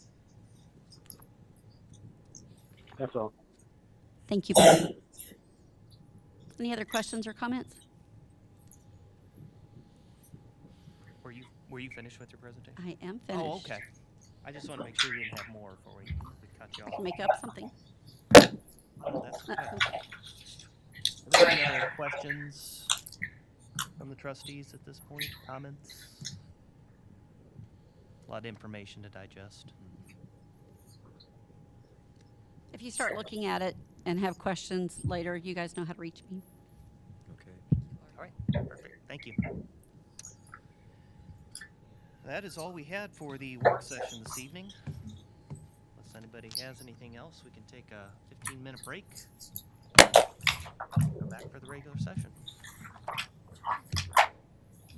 that's all. Thank you. Any other questions or comments? Were you finished with your presentation? I am finished. Oh, okay. I just want to make sure you didn't have more before we cut you I off. can make up something. Oh, that's okay. Are there any other questions from the trustees at this point? Comments? A lot of information to digest. If you start looking at it and have questions later, you guys know how to reach me. Okay. All right, perfect. Thank you. That is all we had for the work session this evening. Unless anybody has anything else, we can take a 15-minute break. Go back for the regular session.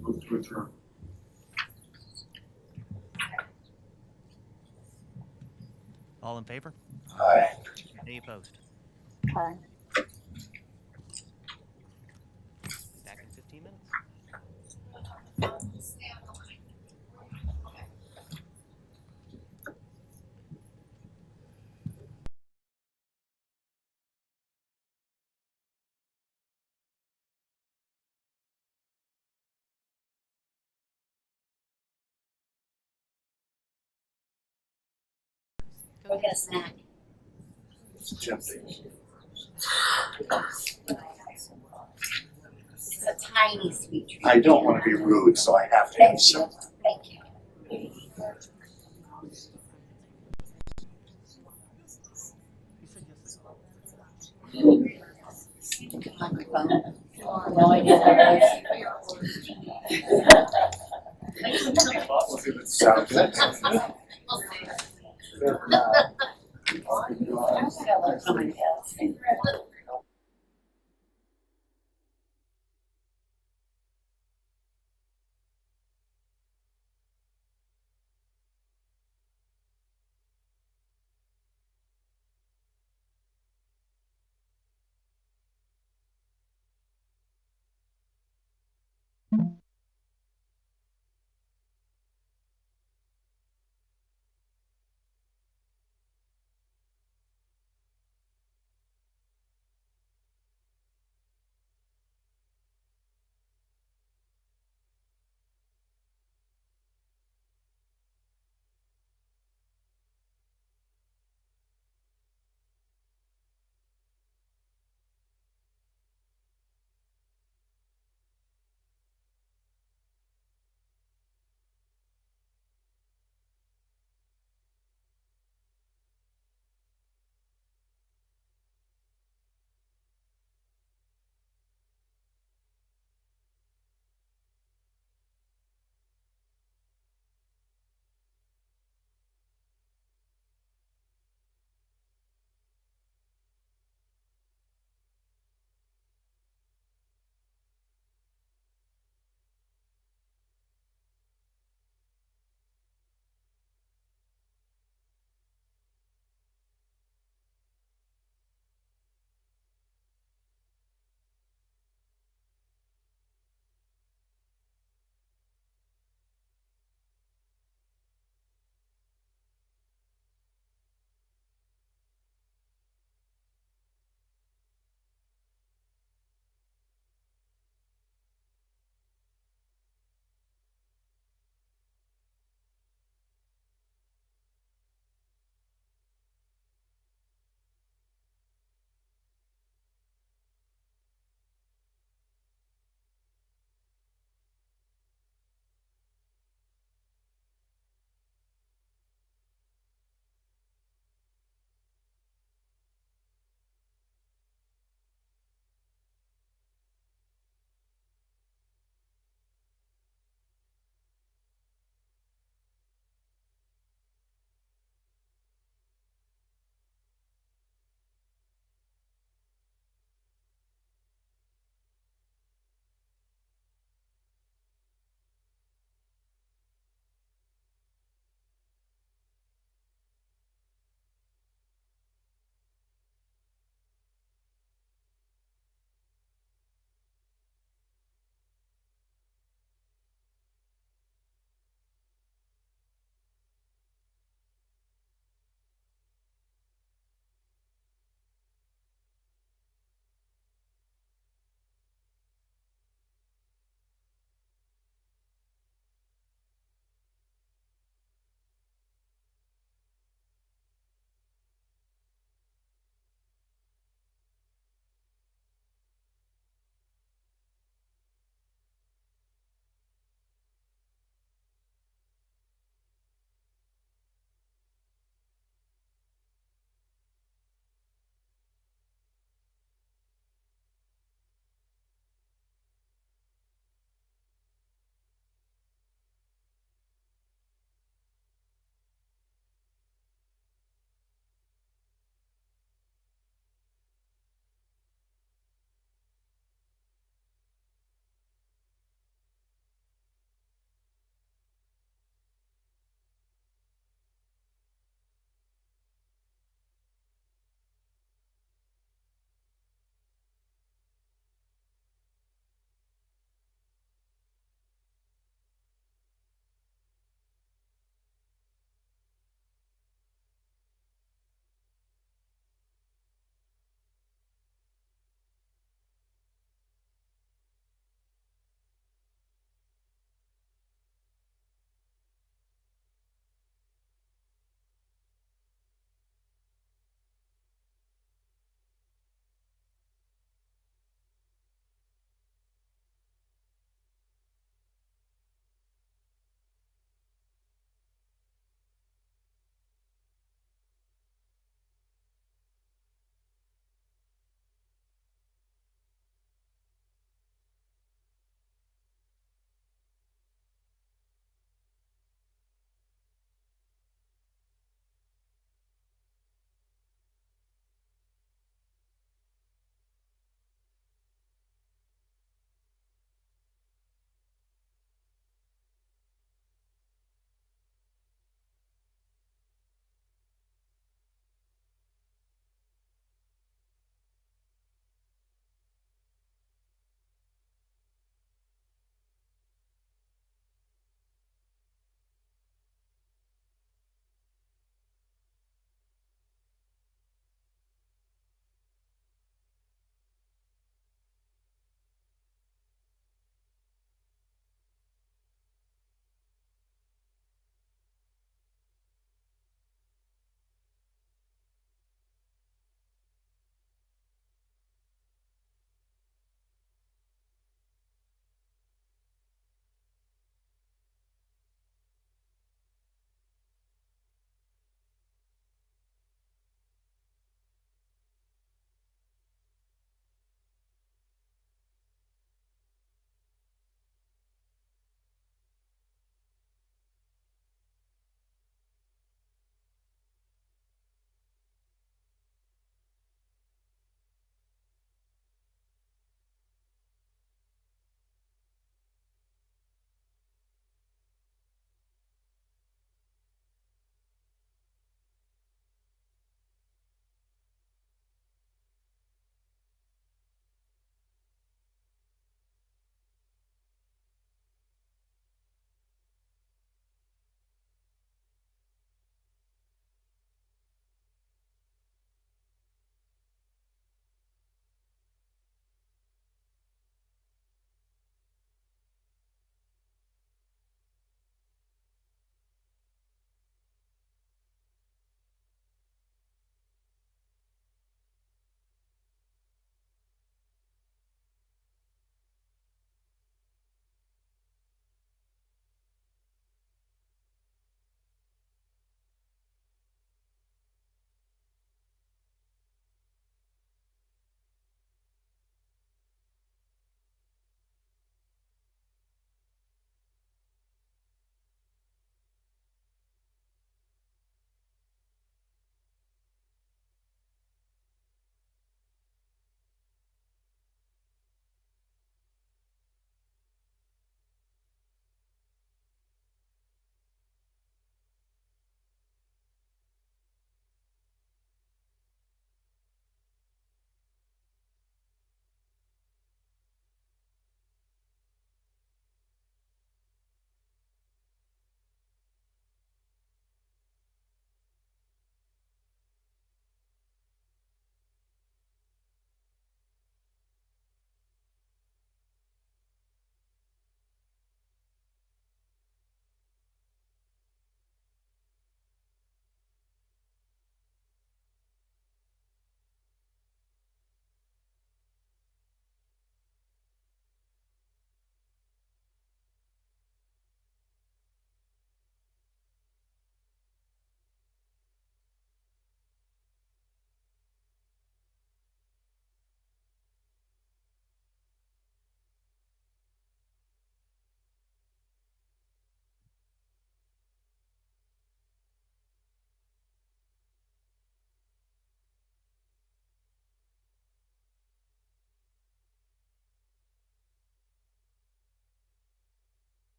Move to adjourn. All in favor? Aye. Any opposed? Aye. Back in 15 minutes. Go get a snack. It's tempting. It's a tiny sweet treat. I don't want to be rude, so I have to have Thank some. you, thank you. Microphone. No idea what it is. We'll see if it sounds good.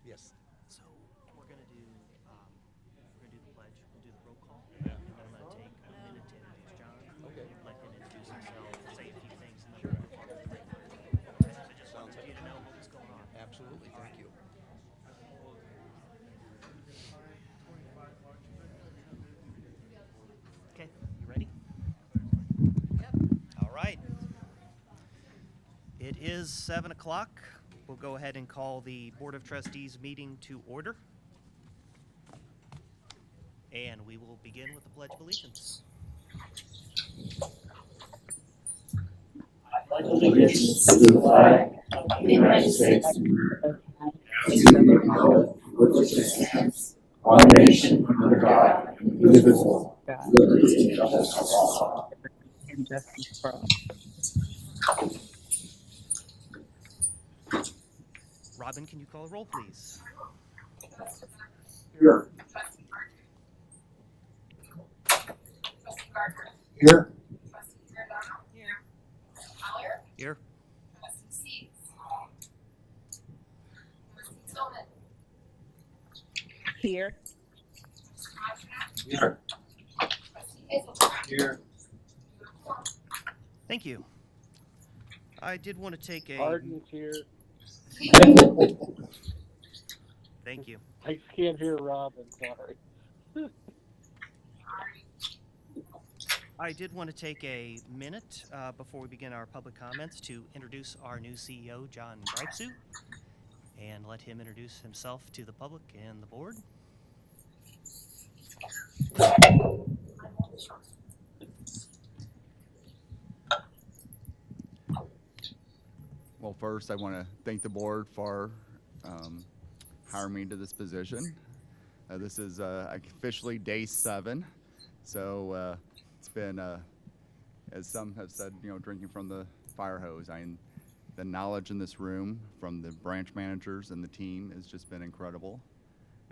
Yes. So we're gonna do the pledge, we'll do the roll call, and then I'm gonna take a minute to introduce John. Okay. Let him introduce himself, say a few things, and then Sure. we'll move on. I just wanted you to know what was going on. Absolutely. Thank you. Okay, you ready? All right. It is 7 o'clock. We'll go ahead and call the Board of Trustees meeting to order. And we will begin with the Pledge of Allegiance. Allegiance to the flag of the United States of America, and to the republic for which it stands, one nation under God, indivisible, with liberty and justice for all. And justice for all. Robin, can you call a roll, please? Here. Here. Here. Here. Here. Here. Thank you. I did want to take a... Arden's here. Thank you. I just can't hear Robin, sorry. I did want to take a minute before we begin our public comments to introduce our new CEO, John Greipsue, and let him introduce himself to the public and the board. Well, first, I want to thank the board for hiring me to this position. This is officially day 7, so it's been, as some have said, drinking from the fire hose. The knowledge in this room from the branch managers and the team has just been incredible.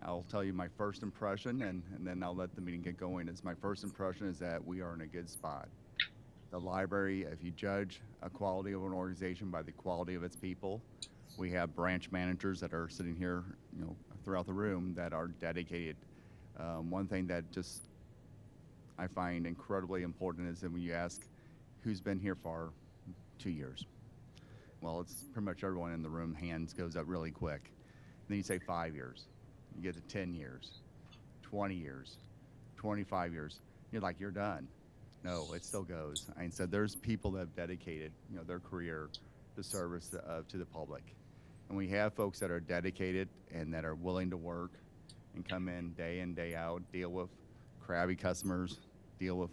I'll tell you my first impression, and then I'll let the meeting get going. My first impression is that we are in a good spot. The library, if you judge a quality of an organization by the quality of its people, we have branch managers that are sitting here, throughout the room that are dedicated. One thing that just I find incredibly important is that when you ask who's been here for 2 years, well, it's pretty much everyone in the room. Hands goes up really quick. Then you say 5 years, you get to 10 years, 20 years, 25 years. You're like, you're done. No, it still goes. I said there's people that have dedicated, their career to service to the public. And we have folks that are dedicated and that are willing to work and come in, day out, deal with crabby customers, deal with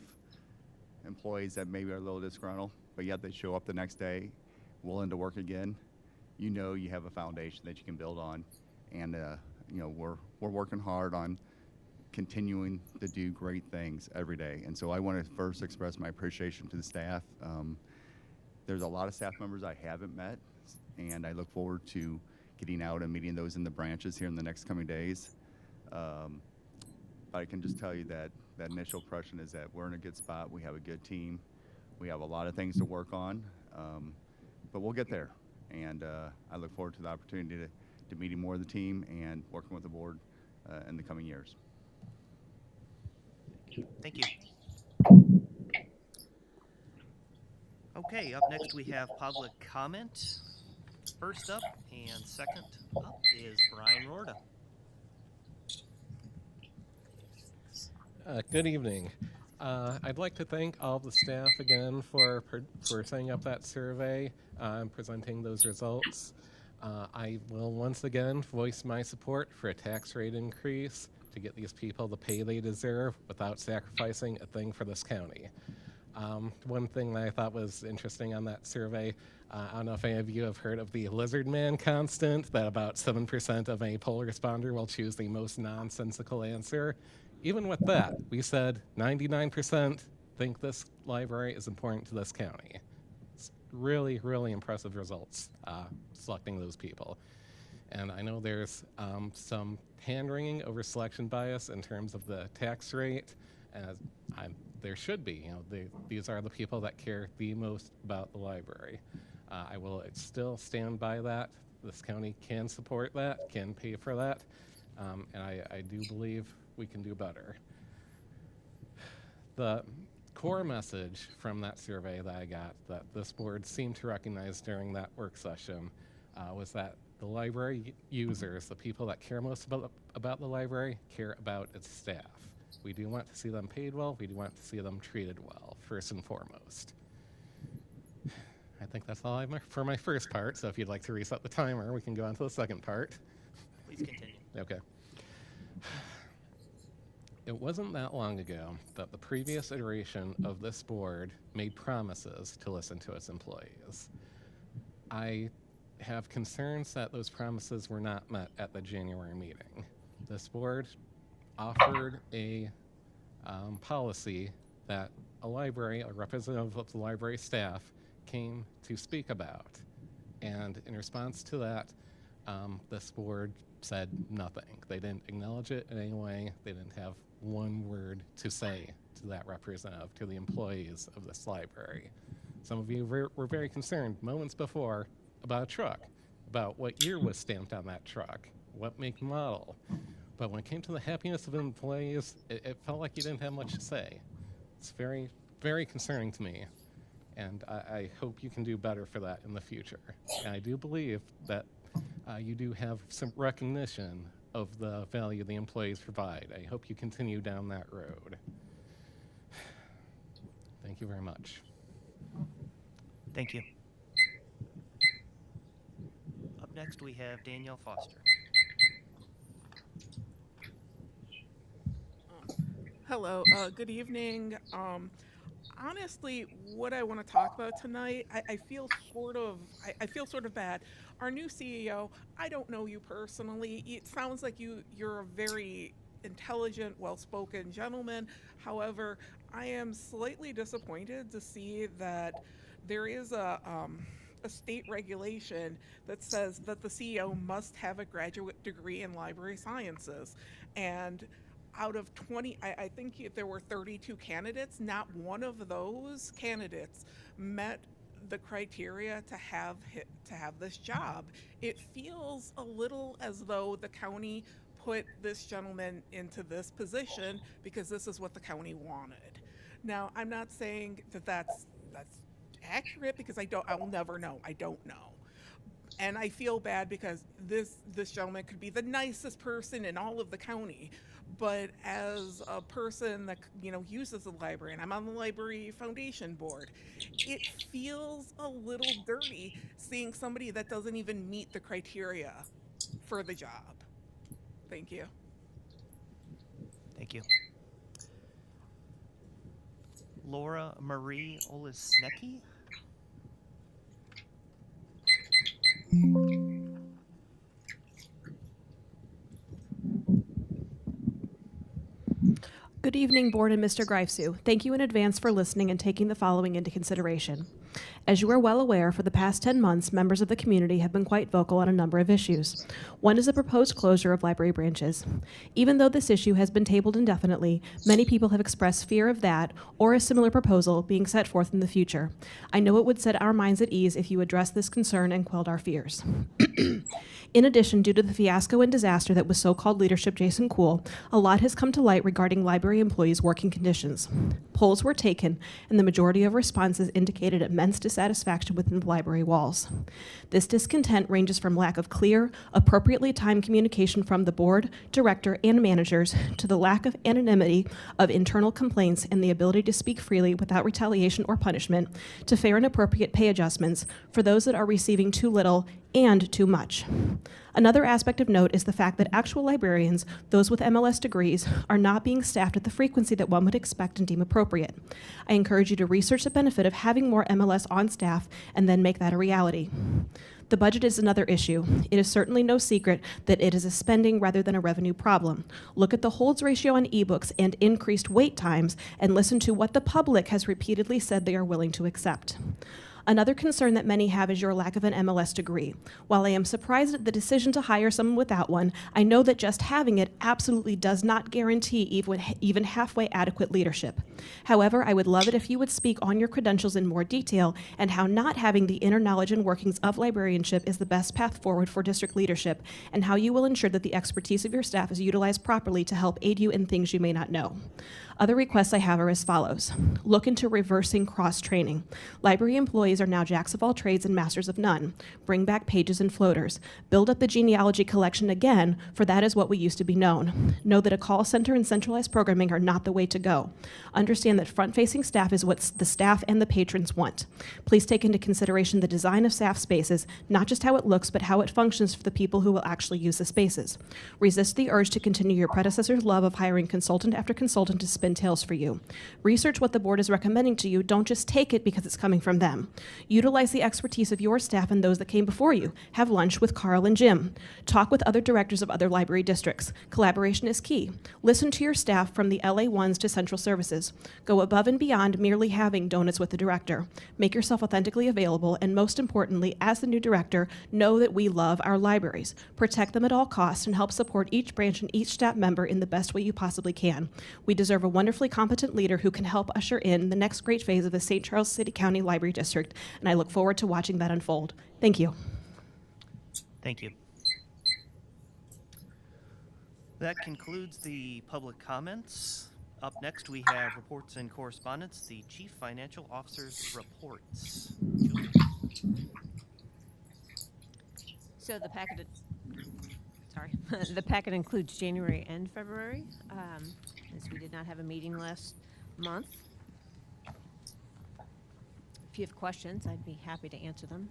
employees that maybe are a little disgruntled, but yet they show up the next day, willing to work again. You have a foundation that you can build on. And, we're working hard on continuing to do great things every day. And so I want to first express my appreciation to the staff. There's a lot of staff members I haven't met, and I look forward to getting out and meeting those in the branches here in the next coming days. But I can just tell you that initial impression is that we're in a good spot. We have a good team. We have a lot of things to work on, but we'll get there. And I look forward to the opportunity to meeting more of the team and working with the board in the coming years. Thank you. Okay, up next we have public comment. First up and second up is Brian Rorda. Good evening. I'd like to thank all the staff again for setting up that survey and presenting those results. I will once again voice my support for a tax rate increase to get these people the pay they deserve without sacrificing a thing for this county. One thing that I thought was interesting on that survey, I don't know if any of you have heard of the lizard man constant, that about 7% of a poll responder will choose the most nonsensical answer. Even with that, we said 99% think this library is important to this county. It's really, really impressive results selecting those people. And I know there's some hand-wringing over selection bias in terms of the tax rate, as there should be. These are the people that care the most about the library. I will still stand by that. This county can support that, can pay for that, and I do believe we can do better. The core message from that survey that I got that this board seemed to recognize during that work session was that the library users, the people that care most about the library, care about its staff. We do want to see them paid well. We do want to see them treated well, first and foremost. I think that's all I have for my first part, so if you'd like to reset the timer, we can go on to the second part. Please continue. Okay. It wasn't that long ago that the previous iteration of this board made promises to listen to its employees. I have concerns that those promises were not met at the January meeting. This board offered a policy that a representative of the library staff came to speak about. And in response to that, this board said nothing. They didn't acknowledge it in any way. They didn't have one word to say to that representative, to the employees of this library. Some of you were very concerned moments before about a truck, about what year was stamped on that truck, what make and model. But when it came to the happiness of employees, it felt like you didn't have much to say. It's very, very concerning to me. And I hope you can do better for that in the future. And I do believe that you do have some recognition of the value the employees provide. I hope you continue down that road. Thank you very much. Thank you. Up next, we have Danielle Foster. Hello, good evening. Honestly, what I want to talk about tonight, I feel sort of bad. Our new CEO, I don't know you personally. It sounds like you're a very intelligent, well-spoken gentleman. However, I am slightly disappointed to see that there is a state regulation that says that the CEO must have a graduate degree in library sciences. And out of 20, I think there were 32 candidates, not one of those candidates met the criteria to have this job. It feels a little as though the county put this gentleman into this position because this is what the county wanted. Now, I'm not saying that that's accurate because I will never know. I don't know. And I feel bad because this gentleman could be the nicest person in all of the county. But as a person that uses the library, and I'm on the library foundation board, it feels a little dirty seeing somebody that doesn't even meet the criteria for the job. Thank you. Thank you. Laura Marie Olesnecki. Good evening, Board and Mr. Greifsue. Thank you in advance for listening and taking the following into consideration. As you are well aware, for the past 10 months, members of the community have been quite vocal on a number of issues. One is the proposed closure of library branches. Even though this issue has been tabled indefinitely, many people have expressed fear of that or a similar proposal being set forth in the future. I know it would set our minds at ease if you addressed this concern and quelled our fears. In addition, due to the fiasco and disaster that was so-called leadership Jason Kuhl, a lot has come to light regarding library employees' working conditions. Polls were taken, and the majority of responses indicated immense dissatisfaction within the library walls. This discontent ranges from lack of clear, appropriately timed communication from the board, director, and managers to the lack of anonymity of internal complaints and the ability to speak freely without retaliation or punishment, to fair and appropriate pay adjustments for those that are receiving too little and too much. Another aspect of note is the fact that actual librarians, those with MLS degrees, are not being staffed at the frequency that one would expect and deem appropriate. I encourage you to research the benefit of having more MLS on staff and then make that a reality. The budget is another issue. It is certainly no secret that it is a spending rather than a revenue problem. Look at the holds ratio on ebooks and increased wait times and listen to what the public has repeatedly said they are willing to accept. Another concern that many have is your lack of an MLS degree. While I am surprised at the decision to hire someone without one, I know that just having it absolutely does not guarantee even halfway adequate leadership. However, I would love it if you would speak on your credentials in more detail and how not having the inner knowledge and workings of librarianship is the best path forward for district leadership, and how you will ensure that the expertise of your staff is utilized properly to help aid you in things you may not know. Other requests I have are as follows. Look into reversing cross-training. Library employees are now jacks of all trades and masters of none. Bring back pages and floaters. Build up the genealogy collection again, for that is what we used to be known. Know that a call center and centralized programming are not the way to go. Understand that front-facing staff is what the staff and the patrons want. Please take into consideration the design of staff spaces, not just how it looks, but how it functions for the people who will actually use the spaces. Resist the urge to continue your predecessor's love of hiring consultant after consultant to spin tales for you. Research what the board is recommending to you. Don't just take it because it's coming from them. Utilize the expertise of your staff and those that came before you. Have lunch with Carl and Jim. Talk with other directors of other library districts. Collaboration is key. Listen to your staff from the LA ones to central services. Go above and beyond merely having donuts with the director. Make yourself authentically available, and most importantly, as the new director, know that we love our libraries. Protect them at all costs and help support each branch and each staff member in the best way you possibly can. We deserve a wonderfully competent leader who can help usher in the next great phase of the St. Charles City County Library District, and I look forward to watching that unfold. Thank you. Thank you. That concludes the public comments. Up next, we have reports and correspondence, the Chief Financial Officer's reports. Julie. So the packet, the packet includes January and February, as we did not have a meeting last month. If you have questions, I'd be happy to answer them.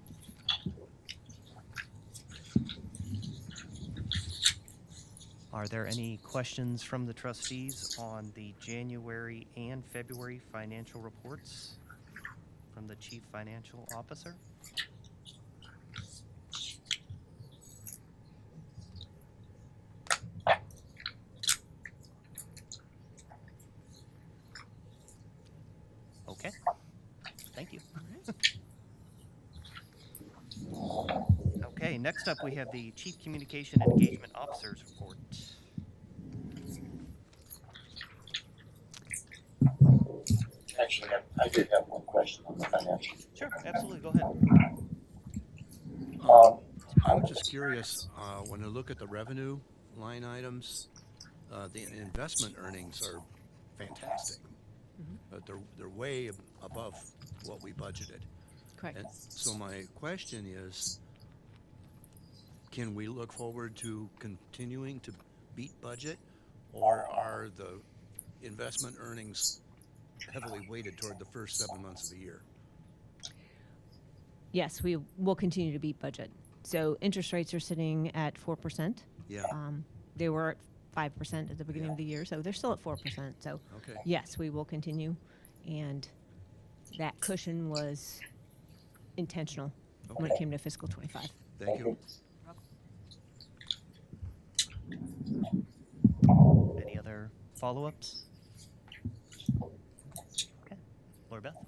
Are there any questions from the trustees on the January and February financial reports from the Chief Financial Officer? Okay, thank you. Okay, next up we have the Chief Communication and Engagement Officer's report. Actually, I did have one question on the financial. Sure, absolutely, go ahead. I'm just curious, when I look at the revenue line items, the investment earnings are fantastic. But they're way above what we budgeted. Correct. And so my question is, can we look forward to continuing to beat budget, or are the investment earnings heavily weighted toward the first 7 months of the year? Yes, we will continue to beat budget. So interest rates are sitting at 4%. Yeah. They were at 5% at the beginning of the year, so they're still at 4%. So Okay. yes, we will continue, and that cushion was intentional when it came to fiscal 25. Thank you. Any other follow-ups? Okay, Laura Beth?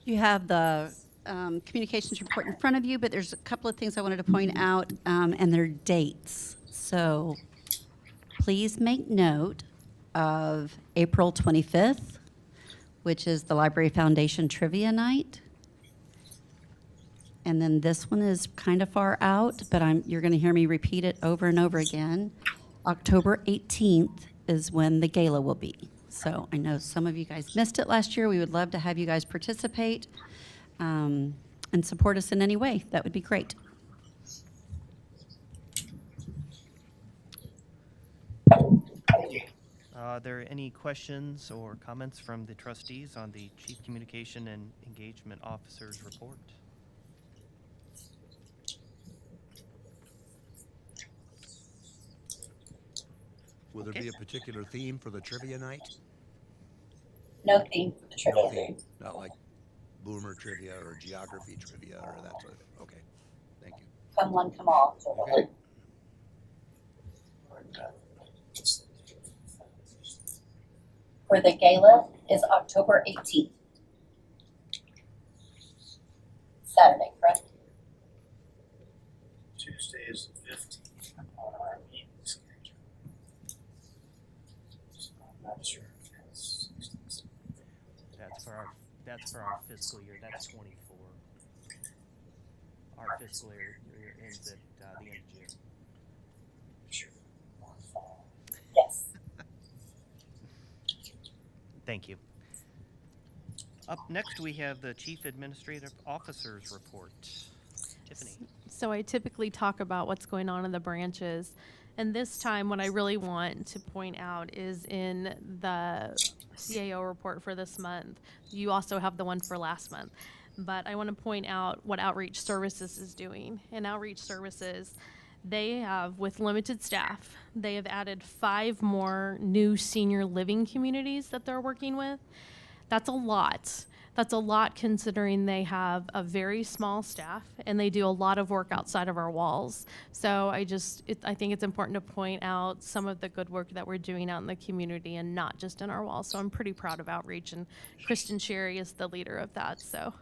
You have the communications report in front of you, but there's a couple of things I wanted to point out, and they're dates. So please make note of April 25th, which is the Library Foundation Trivia Night. And then this one is kind of far out, but you're going to hear me repeat it over and over again. October 18th is when the gala will be. So I know some of you guys missed it last year. We would love to have you guys participate and support us in any way. That would be great. Are there any questions or comments from the trustees on the Chief Communication and Engagement Officer's report? Will there be a particular theme for the trivia night? No theme for the trivia. No theme, not like boomer trivia or geography trivia or that sort of thing. Okay, thank you. Come one, come all. Okay. For the gala is October 18th. Saturday, correct? Tuesday is the 15th on our meeting schedule. So I'm not sure if that's 16th. That's for our fiscal year. That's 24. Our fiscal year ends at the end of June. Sure. Yes. Thank you. Up next, we have the Chief Administrative Officer's report. Tiffany. So I typically talk about what's going on in the branches. And this time, what I really want to point out is in the CAO report for this month. You also have the one for last month. But I want to point out what Outreach Services is doing. In Outreach Services, they have, with limited staff, they have added 5 more new senior living communities that they're working with. That's a lot. That's a lot considering they have a very small staff and they do a lot of work outside of our walls. So I think it's important to point out some of the good work that we're doing out in the community and not just in our walls. So I'm pretty proud of Outreach, and Kristen Sherry is the leader of that. So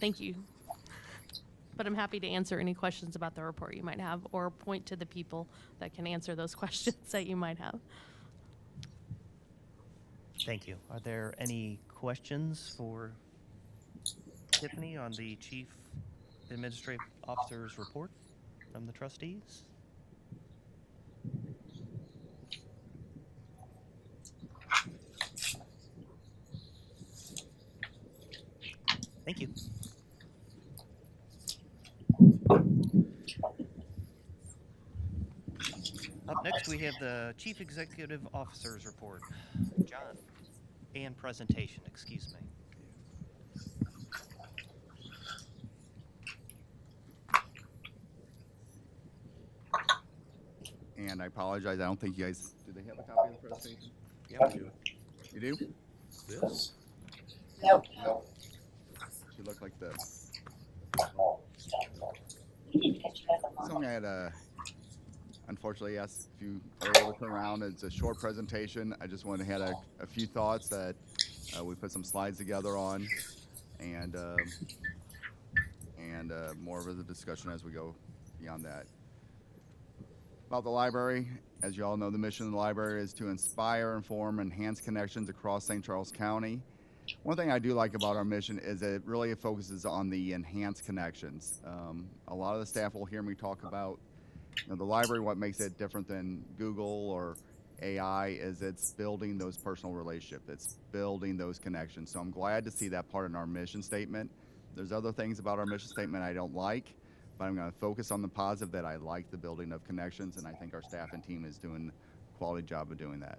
thank you. But I'm happy to answer any questions about the report you might have or point to the people that can answer those questions that you might have. Thank you. Are there any questions for Tiffany on the Chief Administrative Officer's report from the trustees? Thank you. Up next, we have the Chief Executive Officer's report. John. And presentation, excuse me. And I apologize, I don't think you guys, do they have a copy of the presentation? Yeah, we do. You do? This? Nope. Nope. Should look like this. So I had unfortunately asked if you are able to turn around. It's a short presentation. I just wanted to have a few thoughts that we put some slides together on, and more of a discussion as we go beyond that. About the library, as you all know, the mission of the library is to inspire, inform, enhance connections across St. Charles County. One thing I do like about our mission is that it really focuses on the enhanced connections. A lot of the staff will hear me talk about the library. What makes it different than Google or AI is it's building those personal relationships. It's building those connections. So I'm glad to see that part in our mission statement. There's other things about our mission statement I don't like, but I'm going to focus on the positive, that I like the building of connections, and I think our staff and team is doing a quality job of doing that.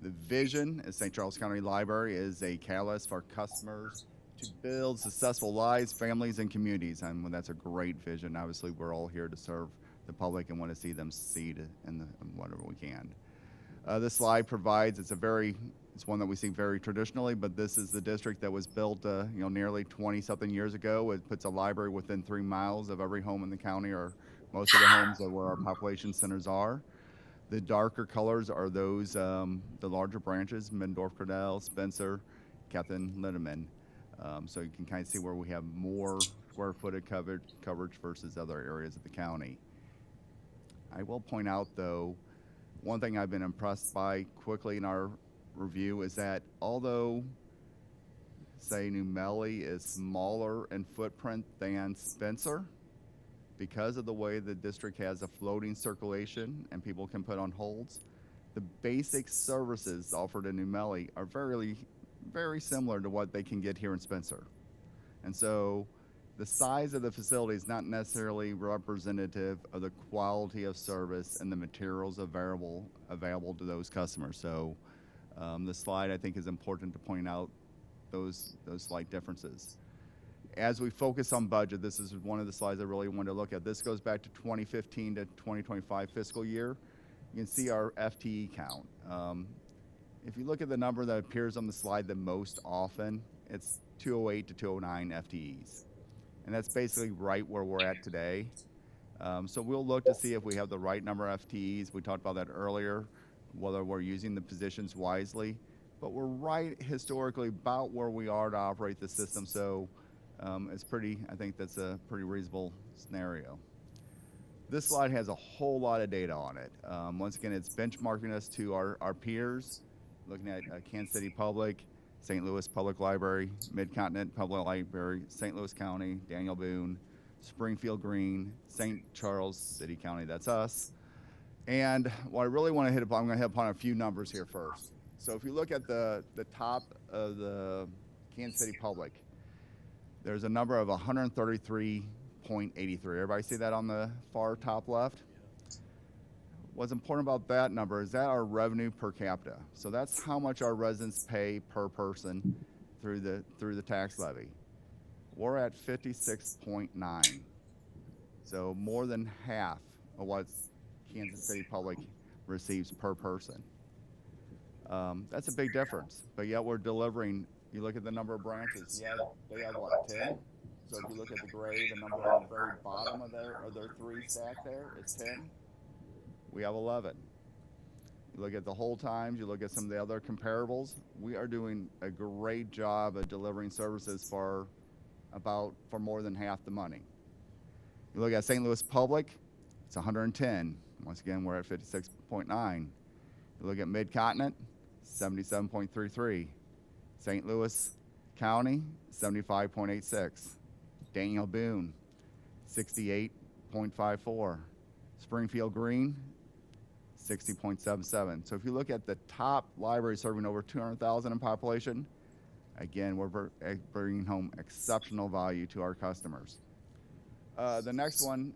The vision at St. Charles County Library is a catalyst for customers to build successful lives, families, and communities. And that's a great vision. Obviously, we're all here to serve the public and want to see them succeed in whatever we can. This slide provides, it's one that we see very traditionally, but this is the district that was built nearly 20-something years ago. It puts a library within 3 miles of every home in the county, or most of the homes are where our population centers are. The darker colors are those, the larger branches, Middendorf, Cordell, Spencer, Captain Lindeman. So you can kind of see where we have more square footage coverage versus other areas of the county. I will point out, though, one thing I've been impressed by quickly in our review is that although, say, New Melle is smaller in footprint than Spencer, because of the way the district has a floating circulation and people can put on holds, the basic services offered in New Melle are very, very similar to what they can get here in Spencer. And so the size of the facility is not necessarily representative of the quality of service and the materials available to those customers. So this slide, I think, is important to point out those slight differences. As we focus on budget, this is one of the slides I really wanted to look at. This goes back to 2015 to 2025 fiscal year. You can see our FTE count. If you look at the number that appears on the slide the most often, it's 208 to 209 FTEs. And that's basically right where we're at today. So we'll look to see if we have the right number of FTEs. We talked about that earlier, whether we're using the positions wisely. But we're right historically about where we are to operate the system. So It's pretty, I think that's a pretty reasonable scenario. This slide has a whole lot of data on it. Once again, it's benchmarking us to our peers, looking at Kansas City Public, St. Louis Public Library, Mid-Continent Public Library, St. Louis County, Daniel Boone, Springfield Green, St. Charles City County, that's us. And what I really want to hit upon, I'm going to hit upon a few numbers here first. So if you look at the top of the Kansas City Public, there's a number of 133.83. Everybody see that on the far top left? What's important about that number is that our revenue per capita. So that's how much our residents pay per person through the tax levy. We're at 56.9. So more than half of what Kansas City Public receives per person. That's a big difference, but yet we're delivering. You look at the number of branches. Yeah, they have what, 10? So if you look at the gray, the number on the very bottom of their 3 stack there is 10. We have 11. You look at the whole times, you look at some of the other comparables, we are doing a great job of delivering services for more than half the money. You look at St. Louis Public, it's 110. Once again, we're at 56.9. You look at Mid-Continent, 77.33. St. Louis County, 75.86. Daniel Boone, 68.54. Springfield Green, 60.77. So if you look at the top library serving over 200,000 in population, again, we're bringing home exceptional value to our customers. The next one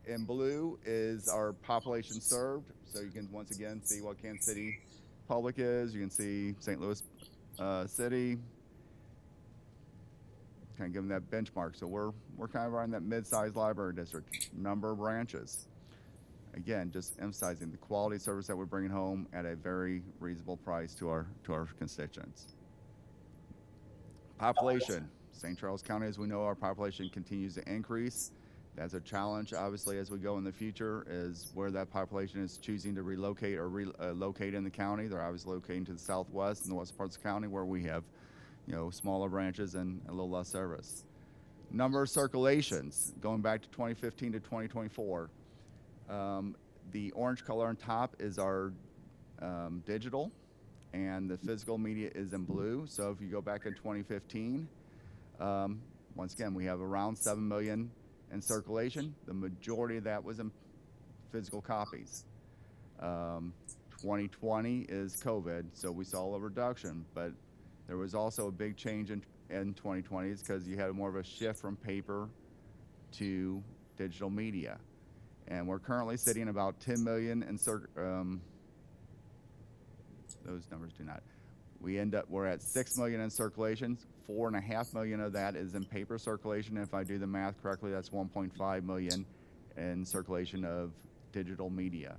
in blue is our population served. So you can once again see what Kansas City Public is. You can see St. Louis City. Kind of give them that benchmark. So we're kind of around that mid-sized library district. Number of branches. Again, just emphasizing the quality service that we're bringing home at a very reasonable price to our constituents. Population. St. Charles County, as we know, our population continues to increase. That's a challenge, obviously, as we go in the future, is where that population is choosing to relocate or locate in the county. They're obviously locating to the southwest and the west parts of the county, where we have, smaller branches and a little less service. Number of circulations, going back to 2015 to 2024. The orange color on top is our digital, and the physical media is in blue. So if you go back in 2015, once again, we have around 7 million in circulation. The majority of that was in physical copies. 2020 is COVID, so we saw a reduction, but there was also a big change in 2020 because you had more of a shift from paper to digital media. And we're currently sitting about 10 million in those numbers do not. We're at 6 million in circulation. 4.5 million of that is in paper circulation. If I do the math correctly, that's 1.5 million in circulation of digital media.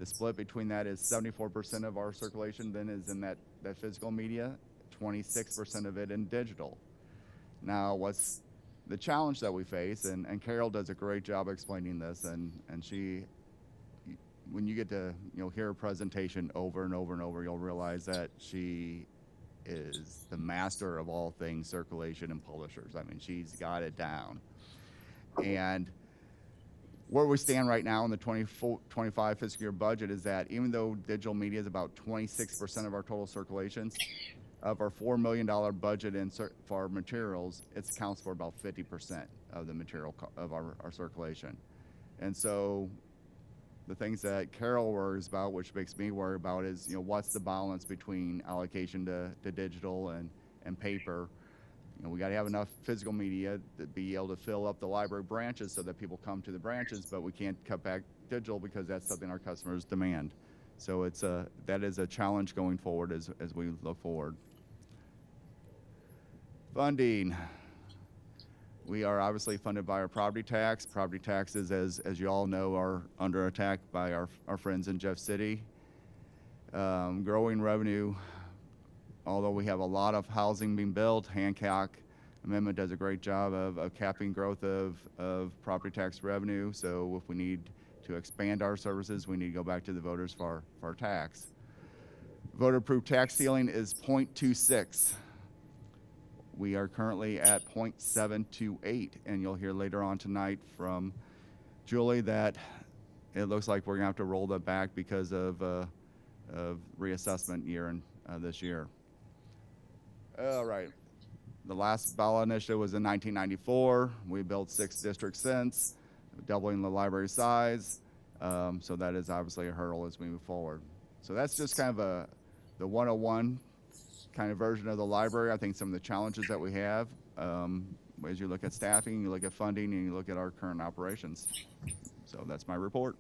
The split between that is 74% of our circulation then is in that physical media, 26% of it in digital. Now, what's the challenge that we face, and Carol does a great job explaining this, and she, when you get to hear her presentation over and over and over, you'll realize that she is the master of all things circulation and publishers. I mean, she's got it down. And where we stand right now in the 24-25 fiscal year budget is that even though digital media is about 26% of our total circulations, of our $4 million budget for our materials, it counts for about 50% of the material of our circulation. And so the things that Carol worries about, which makes me worry about, is what's the balance between allocation to digital and paper. We got to have enough physical media to be able to fill up the library branches so that people come to the branches, but we can't cut back digital because that's something our customers demand. So that is a challenge going forward as we look forward. Funding. We are obviously funded by our property tax. Property taxes, as you all know, are under attack by our friends in Jeff City. Growing revenue, although we have a lot of housing being built, Hancock Amendment does a great job of capping growth of property tax revenue. So if we need to expand our services, we need to go back to the voters for our tax. Voter-approved tax ceiling is 0.26. We are currently at 0.728, and you'll hear later on tonight from Julie that it looks like we're gonna have to roll that back because of reassessment year this year. All right. The last ballot initiative was in 1994. We built 6 districts since, doubling the library size. So that is obviously a hurdle as we move forward. So that's just kind of the 101 kind of version of the library. I think some of the challenges that we have as you look at staffing, you look at funding, and you look at our current operations. So that's my report.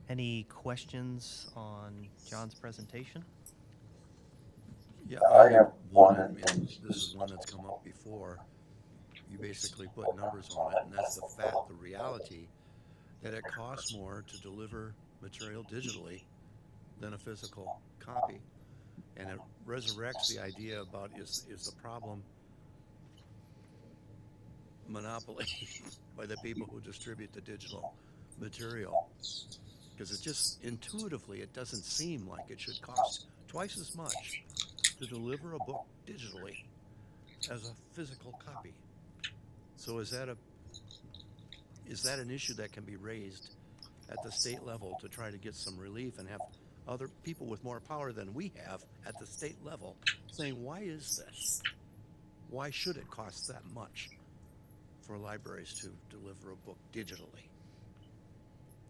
Any questions on John's presentation? Yeah, I have one, and this is one that's come up before. You basically put numbers on it, and that's the fact, the reality, that it costs more to deliver material digitally than a physical copy. And it resurrects the idea about is the problem monopoly by the people who distribute the digital material. Because it just intuitively, it doesn't seem like it should cost twice as much to deliver a book digitally as a physical copy. So is that an issue that can be raised at the state level to try to get some relief and have other people with more power than we have at the state level saying, why is this? Why should it cost that much for libraries to deliver a book digitally?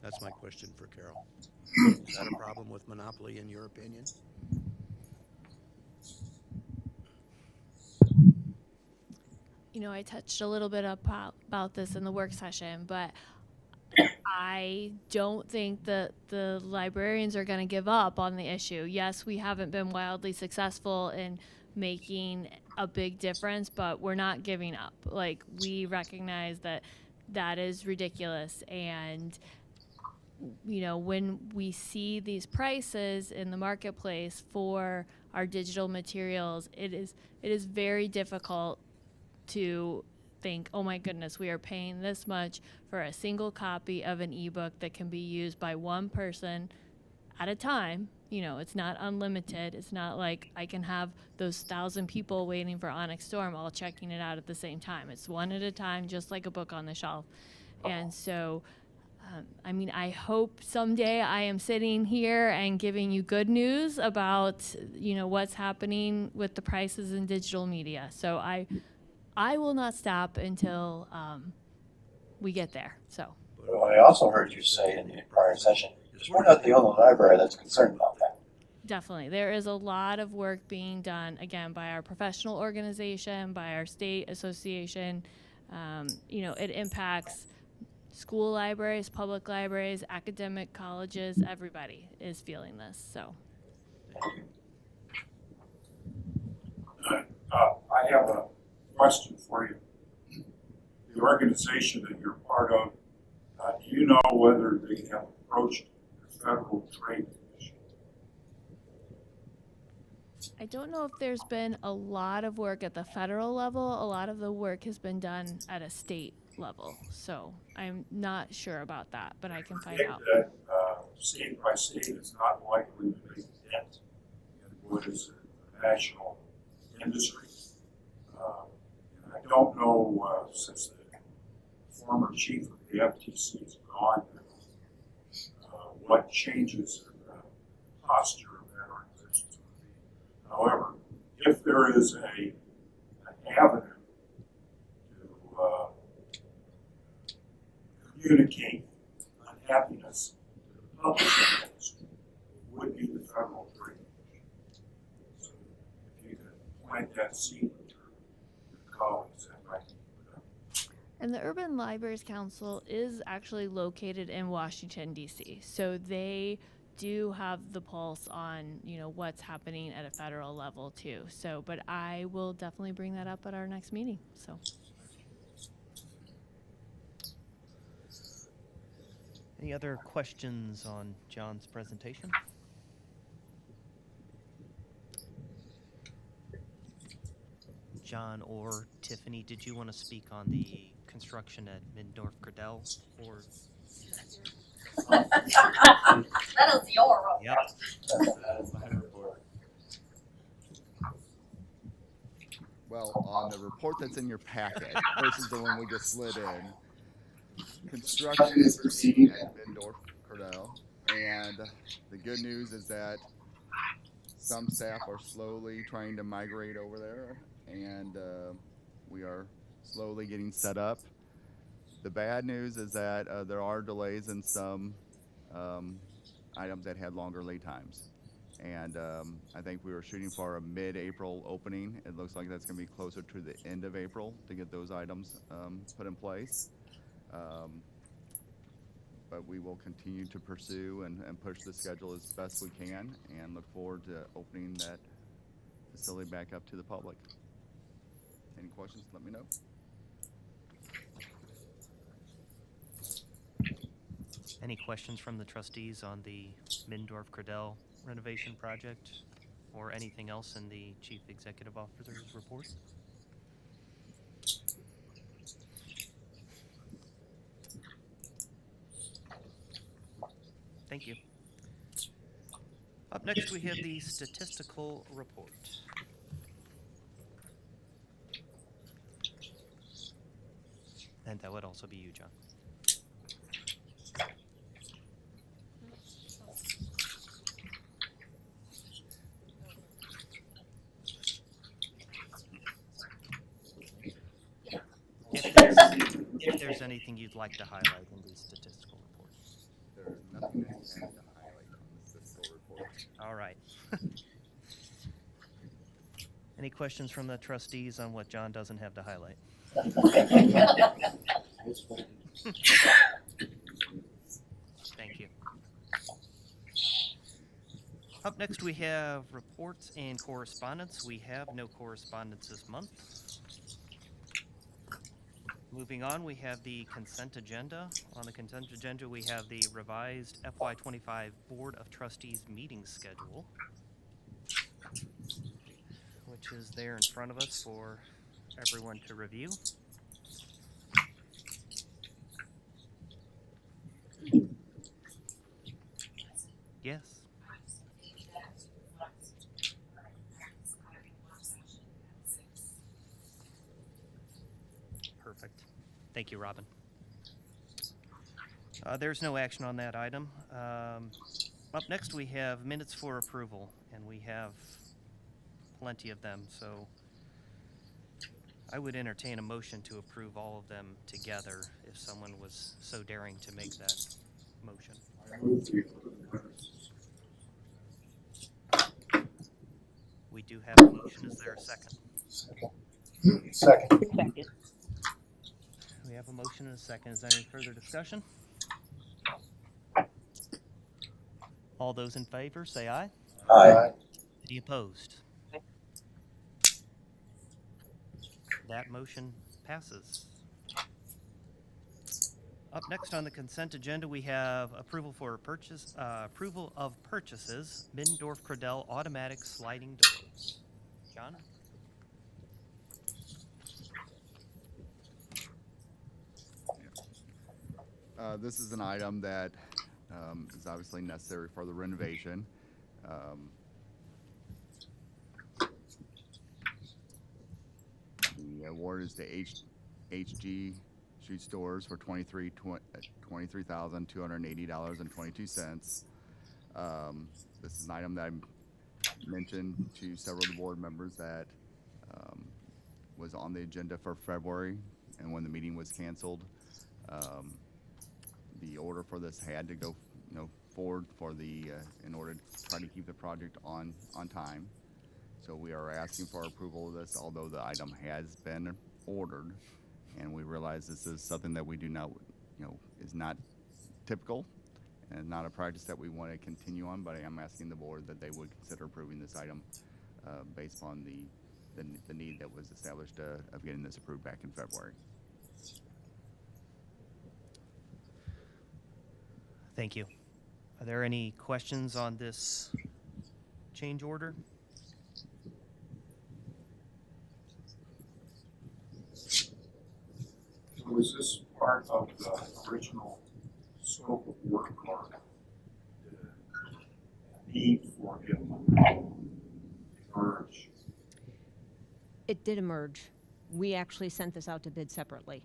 That's my question for Carol. Is that a problem with monopoly in your opinion? You know, I touched a little bit about this in the work session, but I don't think that the librarians are going to give up on the issue. Yes, we haven't been wildly successful in making a big difference, but we're not giving up. Like, we recognize that that is ridiculous, and you know, when we see these prices in the marketplace for our digital materials, it is very difficult to think, oh my goodness, we are paying this much for a single copy of an ebook that can be used by one person at a time. You know, it's not unlimited. It's not like I can have those 1,000 people waiting for Onyx Storm all checking it out at the same time. It's one at a time, just like a book on the shelf. And so I mean, I hope someday I am sitting here and giving you good news about, you know, what's happening with the prices in digital media. So I will not stop until we get there. So. But I also heard you say in the prior session, is we're not the only library that's concerned about that. Definitely. There is a lot of work being done, again, by our professional organization, by our state association. You know, it impacts school libraries, public libraries, academic colleges, everybody is feeling this, so. I have a question for you. The organization that you're part of, do you know whether they have approached the Federal Trade Commission? I don't know if there's been a lot of work at the federal level. A lot of the work has been done at a state level, so I'm not sure about that, but I can find out. That state by state is not likely to make a dent in what is a national industry. And I don't know, since the former chief of the FTC is gone, what changes in the posture of that organization is going to be. However, if there is an avenue to communicate unhappiness to the publishing industry, it would be the Federal Trade Commission. So if you could plant that seed with your colleagues, that might be good. And the Urban Libraries Council is actually located in Washington, D.C., so they do have the pulse on, you know, what's happening at a federal level too. So, but I will definitely bring that up at our next meeting, so. Any other questions on John's presentation? John or Tiffany, did you want to speak on the construction at Mid-North Cradell? Or That is your role. Yep. That is my report. Well, on the report that's in your packet versus the one we just slid in, construction is proceeding at Bendorf Cordell, and the good news is that some staff are slowly trying to migrate over there, and we are slowly getting set up. The bad news is that there are delays in some items that had longer lead times. And I think we were shooting for a mid-April opening. It looks like that's going to be closer to the end of April to get those items put in place. But we will continue to pursue and push the schedule as best we can and look forward to opening that facility back up to the public. Any questions, let me know. Any questions from the trustees on the Mindorf Cordell renovation project or anything else in the Chief Executive Officer's report? Thank you. Up next, we have the statistical report. And that would also be you, John. If there's anything you'd like to highlight in the statistical report. There's nothing to highlight on the statistical report. All right. Any questions from the trustees on what John doesn't have to highlight? Thank you. Up next, we have reports and correspondence. We have no correspondence this month. Moving on, we have the consent agenda. On the consent agenda, we have the revised FY25 Board of Trustees meeting schedule, which is there in front of us for everyone to review. Yes. Perfect. Thank you, Robin. There's no action on that item. Up next, we have minutes for approval, and we have plenty of them, so I would entertain a motion to approve all of them together if someone was so daring to make that motion. I move to approve the minutes. We do have a motion. Is there a second? Second. We have a motion and a second. Is there any further discussion? All those in favor, say aye. Aye. Any opposed? That motion passes. Up next on the consent agenda, we have approval for purchase, approval of purchases, Mindorf Cordell automatic sliding doors. John? This is an item that is obviously necessary for the renovation. The award is to HG Shoe Stores for $23,280.22. This is an item that I mentioned to several of the board members that was on the agenda for February, and when the meeting was canceled, the order for this had to go, forward for the in order to try to keep the project on time. So we are asking for approval of this, although the item has been ordered, and we realize this is something that we do not, is not typical and not a practice that we want to continue on. But I am asking the board that they would consider approving this item based on the need that was established of getting this approved back in February. Thank you. Are there any questions on this change order? Was this part of the original scope of work, or It did emerge. We actually sent this out to bid separately.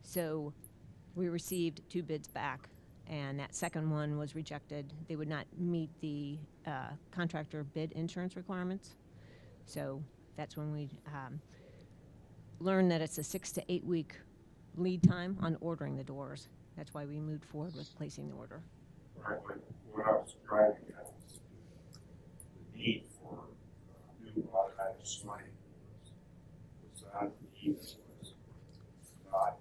So we received 2 bids back, and that second one was rejected. They would not meet the contractor bid insurance requirements. So that's when we learned that it's a 6 to 8 week lead time on ordering the doors. That's why we moved forward with placing the order. Right, but what I was driving at was the need for new automatic sliding was not a need that was not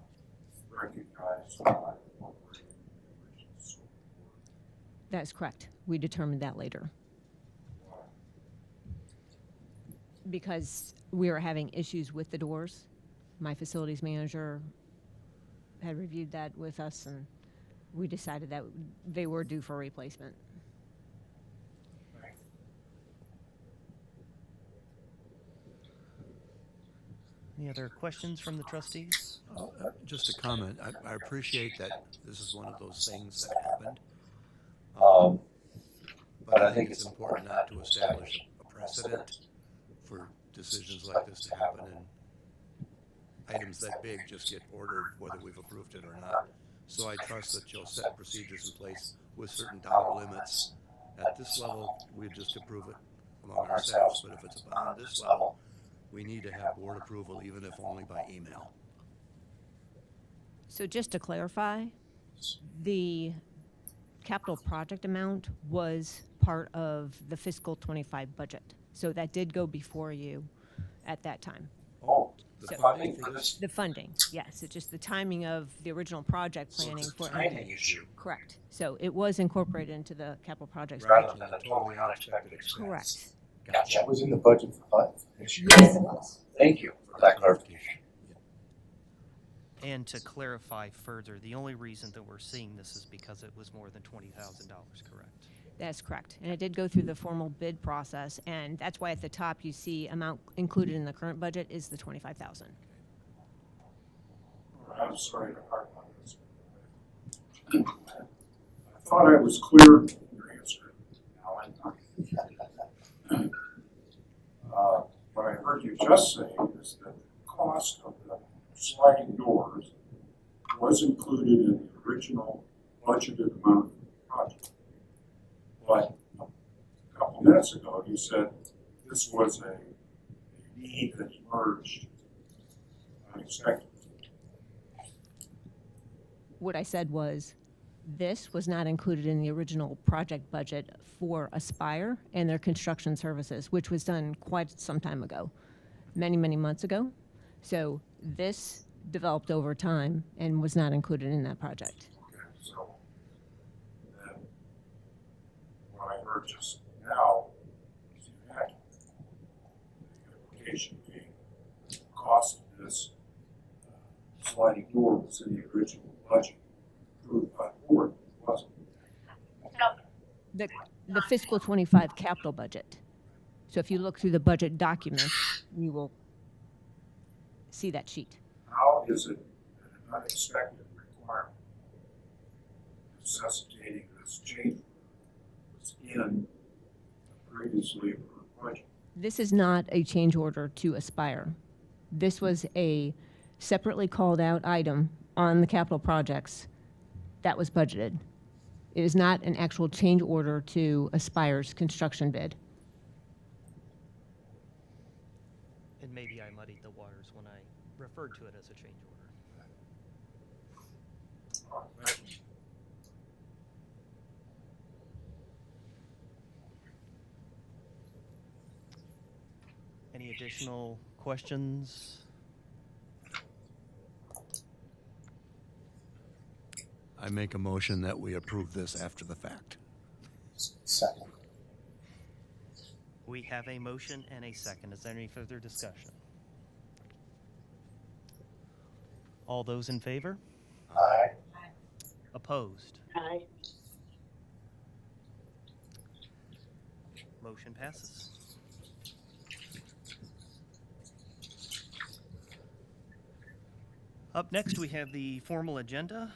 recognized by the original scope. That is correct. We determined that later. Because we were having issues with the doors. My facilities manager had reviewed that with us, and we decided that they were due for replacement. Any other questions from the trustees? Just a comment. I appreciate that this is one of those things that happened. But I think it's important not to establish a precedent for decisions like this to happen, and items that big just get ordered whether we've approved it or not. So I trust that you'll set procedures in place with certain dollar limits. At this level, we just approve it among ourselves, but if it's beyond this level, we need to have board approval, even if only by email. So just to clarify, the capital project amount was part of the fiscal 25 budget. So that did go before you at that time. Oh, the So- funding for this? The funding, yes. It's just the timing of the original project planning So it's for a timing issue. Correct. So it was incorporated into the capital projects Rather budget. than a totally unexpected expense. Correct. Gotcha. That was in the budget for this year. Yes, it was. Thank you for that clarification. And to clarify further, the only reason that we're seeing this is because it was more than $20,000, correct? That's correct. And it did go through the formal bid process, and that's why at the top you see amount included in the current budget is the 25,000. I'm sorry to harp on this. I thought I was clear in your answer. Now I'm not. What I heard you just say is that the cost of the sliding doors was included in the original budgeted amount of the project. But a couple minutes ago, you said this was a need that emerged unexpectedly. What I said was, this was not included in the original project budget for Aspire and their construction services, which was done quite some time ago, many, many months ago. So this developed over time and was not included in that project. Okay, so then what I heard just now is inaccurate. The implication being the cost of this sliding door was in the original budget approved by the board, wasn't it? The fiscal 25 capital budget. So if you look through the budget document, you will see that sheet. How is it that an unexpected requirement necessitating this change was in the previously approved budget? This is not a change order to Aspire. This was a separately called out item on the capital projects that was budgeted. It is not an actual change order to Aspire's construction bid. And maybe I muddied the waters when I referred to it as a change order. Any additional questions? I make a motion that we approve this after the fact. Second. We have a motion and a second. Is there any further discussion? All those in favor? Aye. Opposed? Aye. Motion passes. Up next, we have the formal agenda.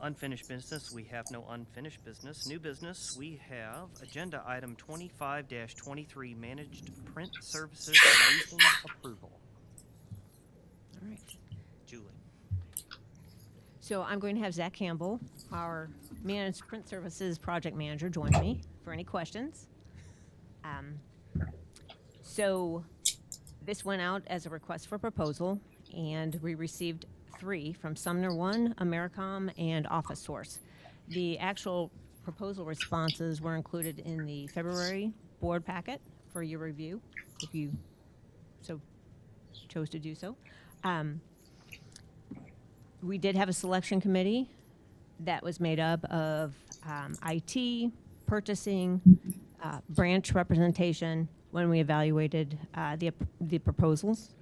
Unfinished business, we have no unfinished business. New business, we have agenda item 25-23, managed print services leasing approval. All right. Julie. So I'm going to have Zach Campbell, our managed print services project manager, join me for any questions. So this went out as a request for proposal, and we received 3 from Sumner One, Americom, and Office Source. The actual proposal responses were included in the February board packet for your review, if you so chose to do so. We did have a selection committee that was made up of IT, purchasing, branch representation when we evaluated the proposals.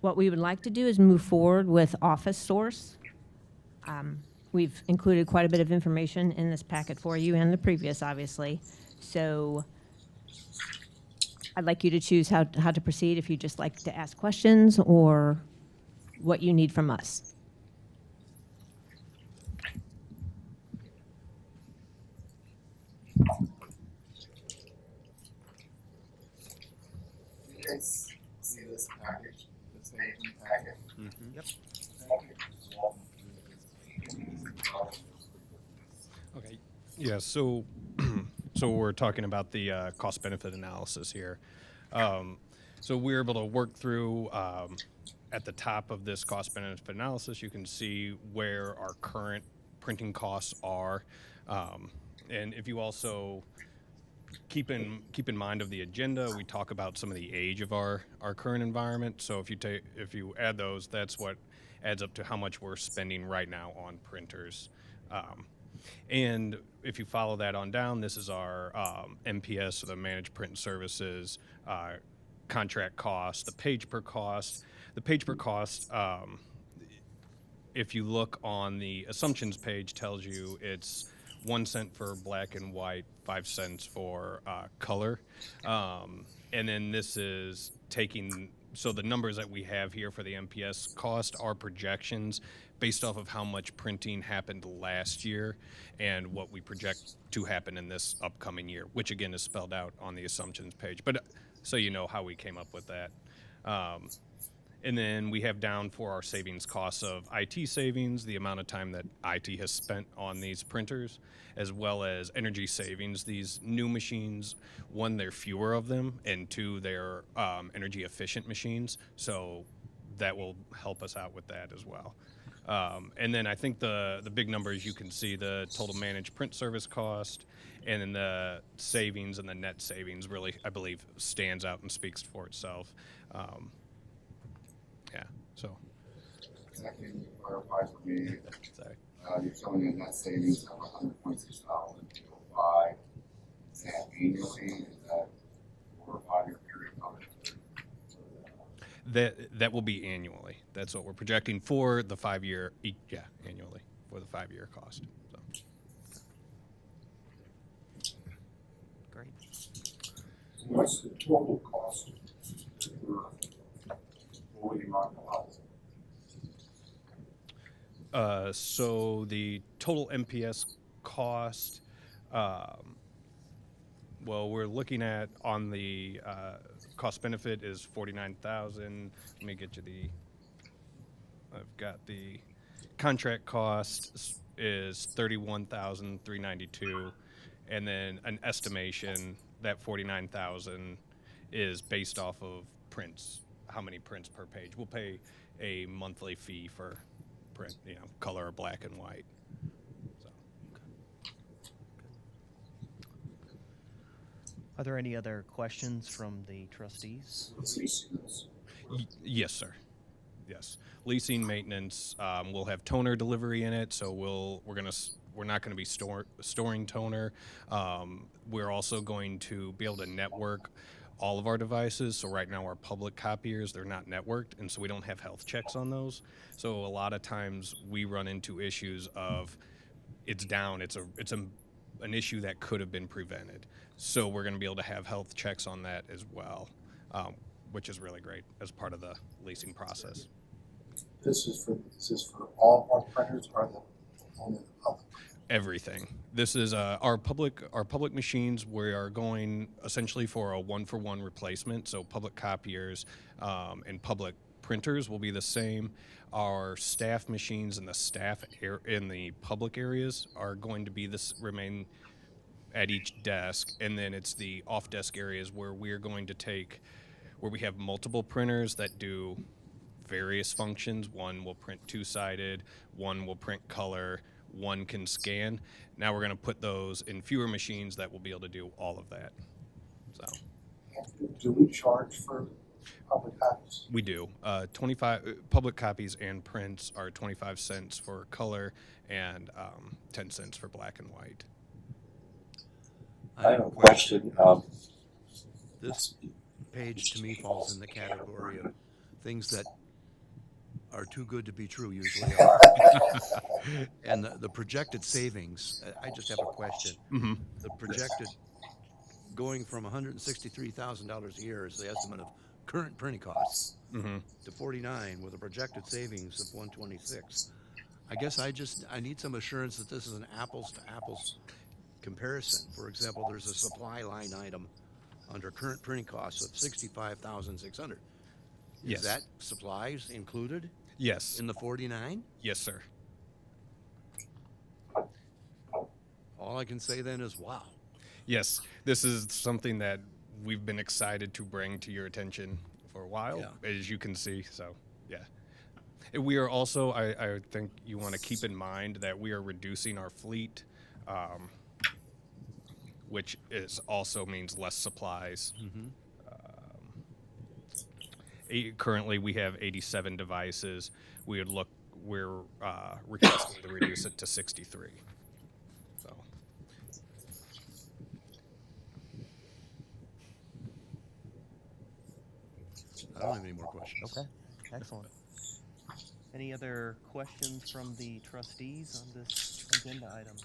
What we would like to do is move forward with Office Source. We've included quite a bit of information in this packet for you and the previous, obviously. So I'd like you to choose how to proceed, if you'd just like to ask questions or what you need from us. You guys see this package, this page packet? Yep. Okay. Yeah. So, so we're talking about the cost-benefit analysis here. So we're able to work through. At the top of this cost-benefit analysis, you can see where our current printing costs are, and if you also keep in mind of the agenda, we talk about some of the age of our current environment. So if you add those, that's what adds up to how much we're spending right now on printers. And if you follow that on down, this is our MPS, so the Managed Print Services contract cost, the page per cost. The page per cost, if you look on the assumptions page, tells you it's 1 cent for black and white, 5 cents for color. And then this is taking, so the numbers that we have here for the MPS cost are projections based off of how much printing happened last year and what we project to happen in this upcoming year, which again is spelled out on the assumptions page. But so you know how we came up with that. And then we have down for our savings costs of IT savings, the amount of time that IT has spent on these printers, as well as energy savings. These new machines, 1, there are fewer of them, and 2, they're energy efficient machines. So that will help us out with that as well. And then I think the big numbers, you can see the total managed print service cost, and then the savings and the net savings really, I believe, stands out and speaks for itself. Yeah, so. Zach, can you clarify for me? Sorry. You're showing a net savings of $100.6 Is that annually? Is that over a 5-year period? That will be annually. That's what we're projecting for the 5-year, annually for the 5-year cost. So. Great. What's the total cost for fully modernized? So the total MPS cost, well, we're looking at on the cost benefit is $49,000. Let me get you I've got the contract cost is $31,392, and then an estimation that $49,000 is based off of prints, how many prints per page. We'll pay a monthly fee for print, color or black and white. So. Are there any other questions from the trustees? Yes, sir. Yes, leasing, maintenance. We'll have toner delivery in it, so we're not going to be storing toner. We're also going to be able to network all of our devices. So right now our public copiers, they're not networked, and so we don't have health checks on those. So a lot of times we run into issues of it's down. It's an issue that could have been prevented. So we're going to be able to have health checks on that as well, which is really great as part of the leasing process. This is for all of our printers, or only the public? Everything. This is our public machines. We are going essentially for a 1-for-1 replacement. So public copiers and public printers will be the same. Our staff machines and the staff in the public areas are going to be remain at each desk, and then it's the off-desk areas where we're going to take, where we have multiple printers that do various functions. One will print two-sided, one will print color, one can scan. Now we're going to put those in fewer machines that will be able to do all of that. So Do we charge for public copies? we do 25 public copies and prints are 25 cents for color and 10 cents for black and white. I have a question. This page to me falls in the category of things that are too good to be true, usually are. And the projected savings, I just have a question. Mm-hmm. The projected, going from $163,000 a year is the estimate of current printing costs Mm-hmm. to 49 with a projected savings of 126. I guess I need some assurance that this is an apples to apples comparison. For example, there's a supply line item under current printing costs of $65,600. Is Yes. that supplies included Yes. in the 49? Yes, sir. All I can say then is wow. Yes, this is something that we've been excited to bring to your attention for a while, as you can see. So, yeah. And we are also, I think you want to keep in mind that we are reducing our fleet, which also means less supplies. Mm-hmm. Currently, we have 87 devices. We're requesting to reduce it to 63. So. I don't have any more questions. Okay, excellent. Any other questions from the trustees on this agenda item?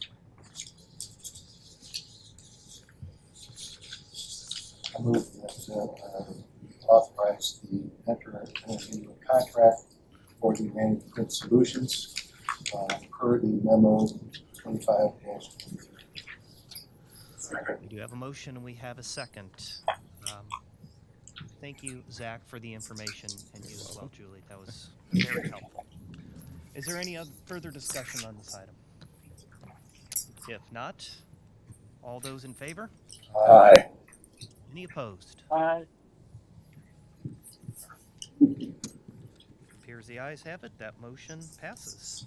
I move that we authorize the enter into a contract for the Managed Print Solutions per the memo 25-23. We do have a motion and we have a second. Thank you, Zach, for the information, and you as well, Julie. That was very helpful. Is there any other further discussion on this item? If not, all those in favor? Aye. Any opposed? Aye. Appears the ayes have it. That motion passes.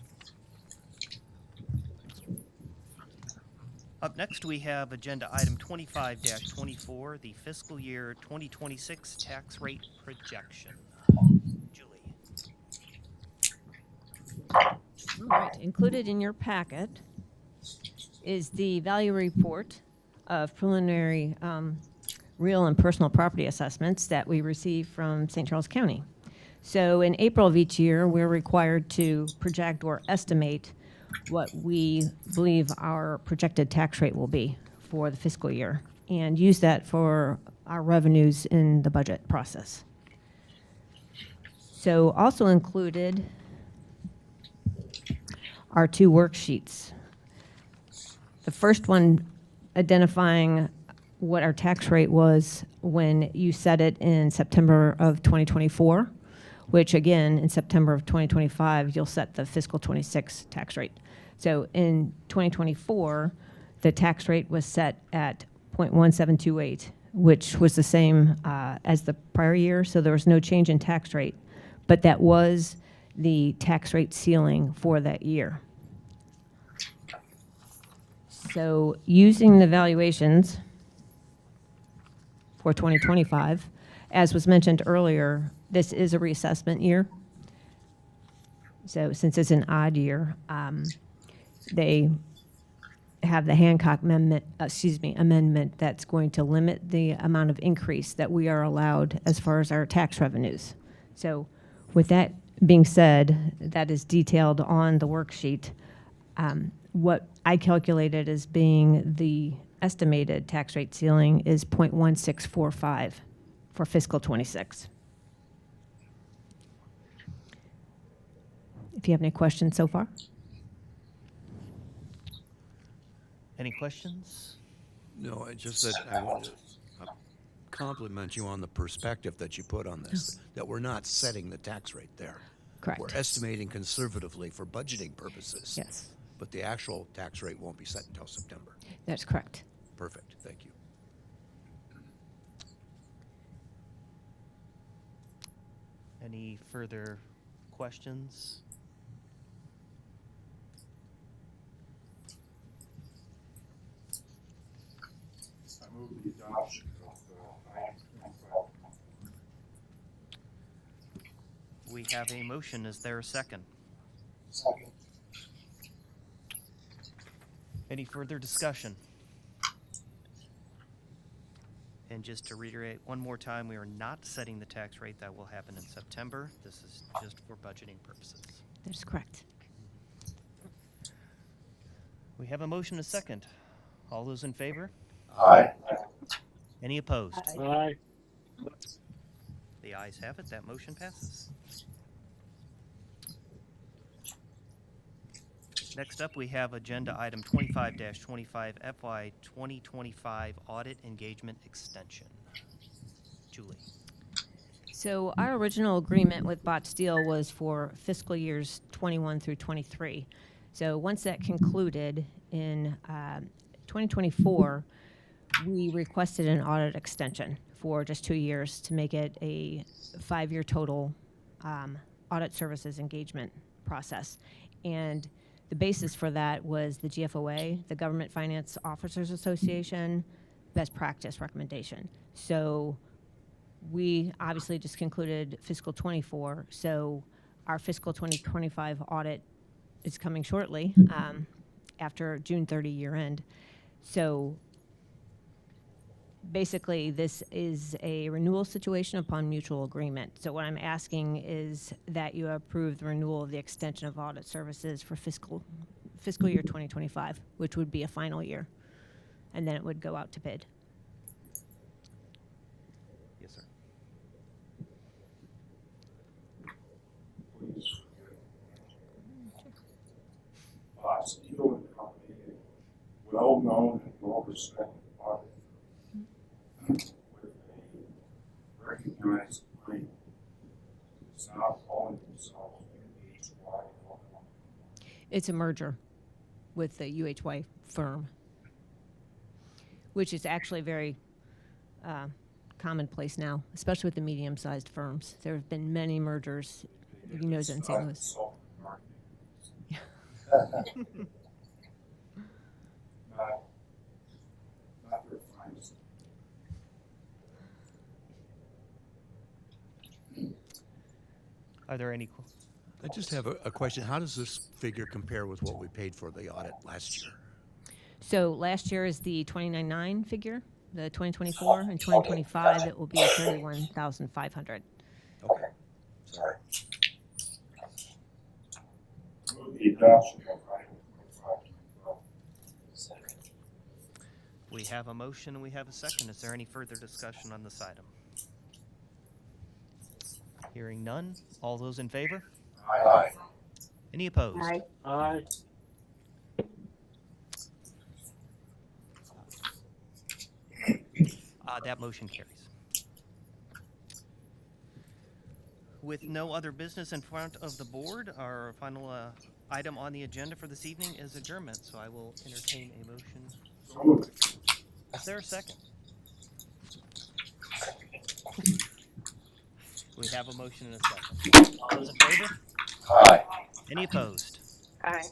Up next, we have agenda item 25-24, the fiscal year 2026 tax rate projection. Julie. All right, included in your packet is the value report of preliminary real and personal property assessments that we receive from St. Charles County. So in April of each year, we're required to project or estimate what we believe our projected tax rate will be for the fiscal year and use that for our revenues in the budget process. So also included are two worksheets. The first one identifying what our tax rate was when you set it in September of 2024, which again, in September of 2025, you'll set the fiscal 26 tax rate. So in 2024, the tax rate was set at 0.1728, which was the same as the prior year, so there was no change in tax rate, but that was the tax rate ceiling for that year. So using the valuations for 2025, as was mentioned earlier, this is a reassessment year. So since it's an odd year, they have the Hancock amendment that's going to limit the amount of increase that we are allowed as far as our tax revenues. So with that being said, that is detailed on the worksheet. What I calculated as being the estimated tax rate ceiling is 0.1645 for fiscal 26. If you have any questions so far. Any questions? No, it's just that I want to compliment you on the perspective that you put on this, that we're not setting the tax rate there. Correct. We're estimating conservatively for budgeting purposes. Yes. But the actual tax rate won't be set until September. That's correct. Perfect, thank you. Any further questions? I move the adoption of item 25. We have a motion. Is there a second? Second. Any further discussion? And just to reiterate one more time, we are not setting the tax rate. That will happen in September. This is just for budgeting purposes. That's correct. We have a motion, a second. All those in favor? Aye. Any opposed? Aye. The ayes have it. That motion passes. Next up, we have agenda item 25-25 FY 2025 Audit Engagement Extension. Julie. So our original agreement with Bot Steel was for fiscal years 21 through 23. So once that concluded in 2024, we requested an audit extension for just 2 years to make it a 5-year total audit services engagement process. And the basis for that was the GFOA, the Government Finance Officers Association, best practice recommendation. So we obviously just concluded fiscal 24, so our fiscal 2025 audit is coming shortly after June 30 year end. So basically, this is a renewal situation upon mutual agreement. So what I'm asking is that you approve the renewal of the extension of audit services for fiscal year 2025, which would be a final year, and then it would go out to bid. Yes, sir. Please. Steel and Company, a well-known and well-respected audit with a recognized brand. It's not calling themselves UHY. It's a merger with the UHY firm, which is actually very commonplace now, especially with the medium-sized firms. There have been many mergers, you know, in St. Louis. Not their finest. Are there any? I just have a question. How does this figure compare with what we paid for the audit last year? So last year is the 29.9 figure, the 2024, and 2025 it will be 31,500. Okay, sorry. Move the adoption of item 25. Second. We have a motion and we have a second. Is there any further discussion on this item? Hearing none. All those in favor? Aye. Any opposed? Aye. Aye. That motion carries. With no other business in front of the board, our final item on the agenda for this evening is adjournment, so I will entertain a motion. Is there a second? We have a motion and a second. All those in favor? Aye. Any opposed? Aye.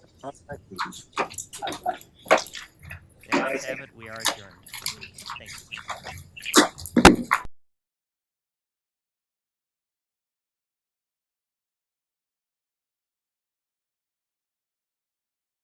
The ayes have it. We are adjourned. Thank you.